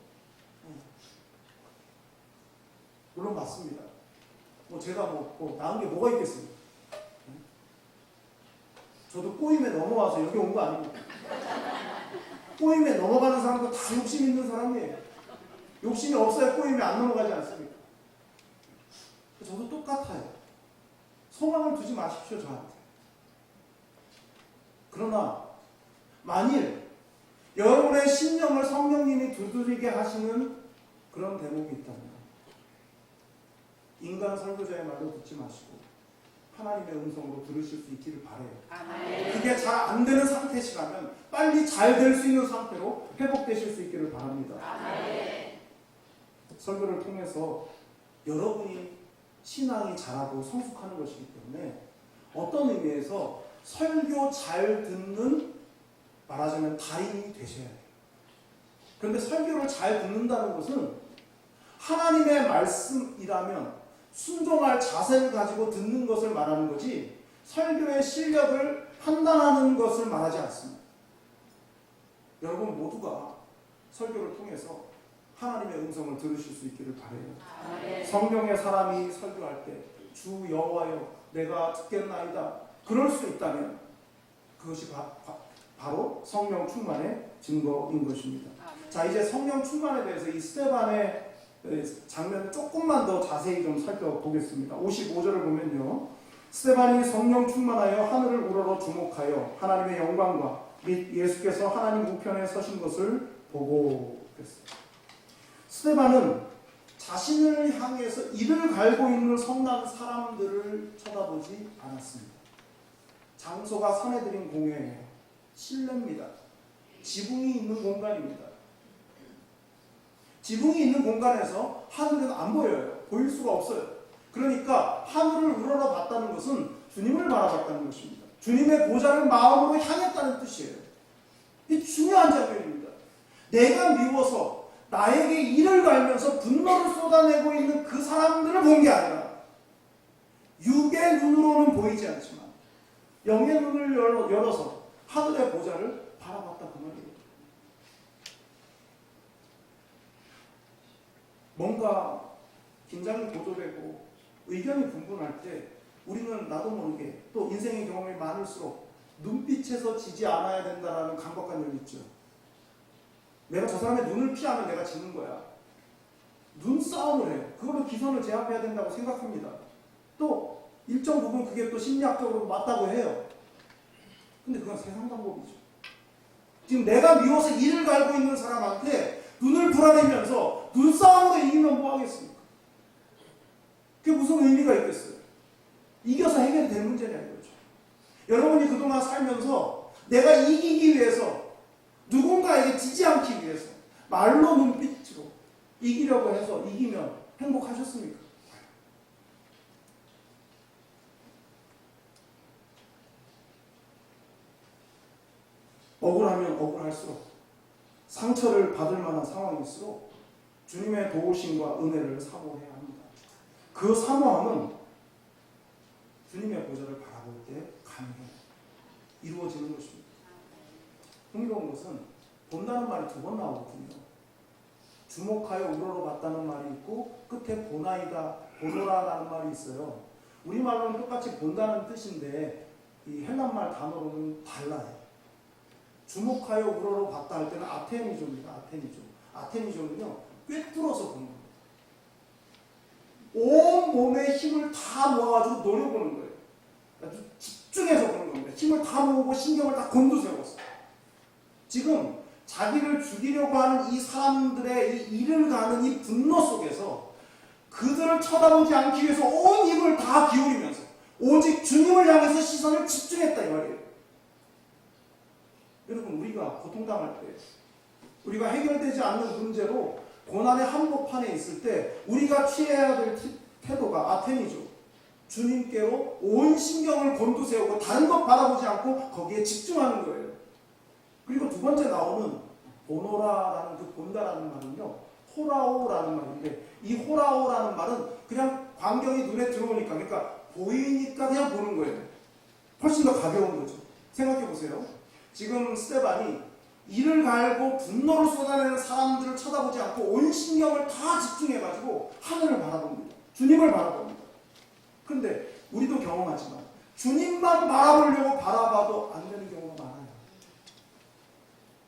물론 맞습니다. 뭐 제가 뭐 나은 게 뭐가 있겠습니까? 저도 꼬임에 넘어와서 여기 온 거 아닙니까? 꼬임에 넘어가는 사람도 다 욕심 있는 사람이에요. 욕심이 없어야 꼬임에 안 넘어가지 않습니까? 저도 똑같아요. 소망을 두지 마십시오, 저한테. 그러나 만일 여러분의 심령을 성령님이 두드리게 하시는 그런 대목이 있다면 인간 설교자의 말도 듣지 마시고 하나님의 음성으로 들으실 수 있기를 바라요. 아멘. 그게 잘 안 되는 상태시라면 빨리 잘 될 수 있는 상태로 회복되실 수 있기를 바랍니다. 아멘. 설교를 통해서 여러분이 신앙이 자라고 성숙하는 것이기 때문에 어떤 의미에서 설교 잘 듣는 말하자면 달인이 되셔야 돼요. 그런데 설교를 잘 듣는다는 것은 하나님의 말씀이라면 순종할 자세를 가지고 듣는 것을 말하는 거지 설교의 실력을 판단하는 것을 말하지 않습니다. 여러분 모두가 설교를 통해서 하나님의 음성을 들으실 수 있기를 바라요. 성령의 사람이 설교할 때 주 여호와여 내가 듣겠나이다. 그럴 수 있다면 그것이 바로 성령 충만의 증거인 것입니다. 자, 이제 성령 충만에 대해서 이 스데반의 장면을 조금만 더 자세히 좀 살펴보겠습니다. 55절을 보면요. 스데반이 성령 충만하여 하늘을 우러러 주목하여 하나님의 영광과 및 예수께서 하나님 우편에 서신 것을 보고 그랬어요. 스데반은 자신을 향해서 이를 갈고 있는 성난 사람들을 쳐다보지 않았습니다. 장소가 사내들인 공회예요. 실내입니다. 지붕이 있는 공간입니다. 지붕이 있는 공간에서 하늘은 안 보여요. 보일 수가 없어요. 그러니까 하늘을 우러러 봤다는 것은 주님을 바라봤다는 것입니다. 주님의 보좌를 마음으로 향했다는 뜻이에요. 이 중요한 장면입니다. 내가 미워서 나에게 이를 갈면서 분노를 쏟아내고 있는 그 사람들을 본 게 아니라 육의 눈으로는 보이지 않지만 영의 눈을 열어서 하늘의 보좌를 바라봤다 그 말이에요. 뭔가 긴장이 고조되고 의견이 분분할 때 우리는 나도 모르게 또 인생의 경험이 많을수록 눈빛에서 지지 않아야 된다는 강박관념이 있죠. 내가 저 사람의 눈을 피하면 내가 지는 거야. 눈싸움을 해요. 그걸로 기선을 제압해야 된다고 생각합니다. 또 일정 부분 그게 또 심리학적으로 맞다고 해요. 근데 그건 세상 방법이죠. 지금 내가 미워서 이를 갈고 있는 사람한테 눈을 불어내면서 눈싸움으로 이기면 뭐 하겠습니까? 그게 무슨 의미가 있겠어요? 이겨서 해결될 문제냐 이거죠. 여러분이 그동안 살면서 내가 이기기 위해서 누군가에게 지지 않기 위해서 말로 눈빛으로 이기려고 해서 이기면 행복하셨습니까? 억울하면 억울할수록 상처를 받을 만한 상황일수록 주님의 도우심과 은혜를 사모해야 합니다. 그 사모함은 주님의 보좌를 바라볼 때 가능해요. 이루어지는 것입니다. 흥미로운 것은 본다는 말이 두 번 나오거든요. 주목하여 우러러 봤다는 말이 있고 끝에 보나이다, 보노라라는 말이 있어요. 우리말로는 똑같이 본다는 뜻인데 이 헬란말 단어로는 달라요. 주목하여 우러러 봤다 할 때는 아테니조입니다. 아테니조. 아테니조는요, 꿰뚫어서 보는 거예요. 온 몸의 힘을 다 모아가지고 노려보는 거예요. 아주 집중해서 보는 겁니다. 힘을 다 모으고 신경을 다 곤두세웠어요. 지금 자기를 죽이려고 하는 이 사람들의 이 이를 가는 이 분노 속에서 그들을 쳐다보지 않기 위해서 온 힘을 다 기울이면서 오직 주님을 향해서 시선을 집중했다 이 말이에요. 여러분, 우리가 고통당할 때, 우리가 해결되지 않는 문제로 고난의 한복판에 있을 때 우리가 취해야 될 태도가 아테니죠. 주님께로 온 신경을 곤두세우고 다른 것 바라보지 않고 거기에 집중하는 거예요. 그리고 두 번째 나오는 보노라라는 그 본다라는 말은요, 호라오라는 말인데, 이 호라오라는 말은 그냥 광경이 눈에 들어오니까, 그러니까 보이니까 그냥 보는 거예요. 훨씬 더 가벼운 거죠. 생각해 보세요. 지금 스테반이 이를 갈고 분노를 쏟아내는 사람들을 쳐다보지 않고 온 신경을 다 집중해가지고 하늘을 바라봅니다. 주님을 바라봅니다. 그런데 우리도 경험하지만 주님만 바라보려고 바라봐도 안 되는 경우가 많아요.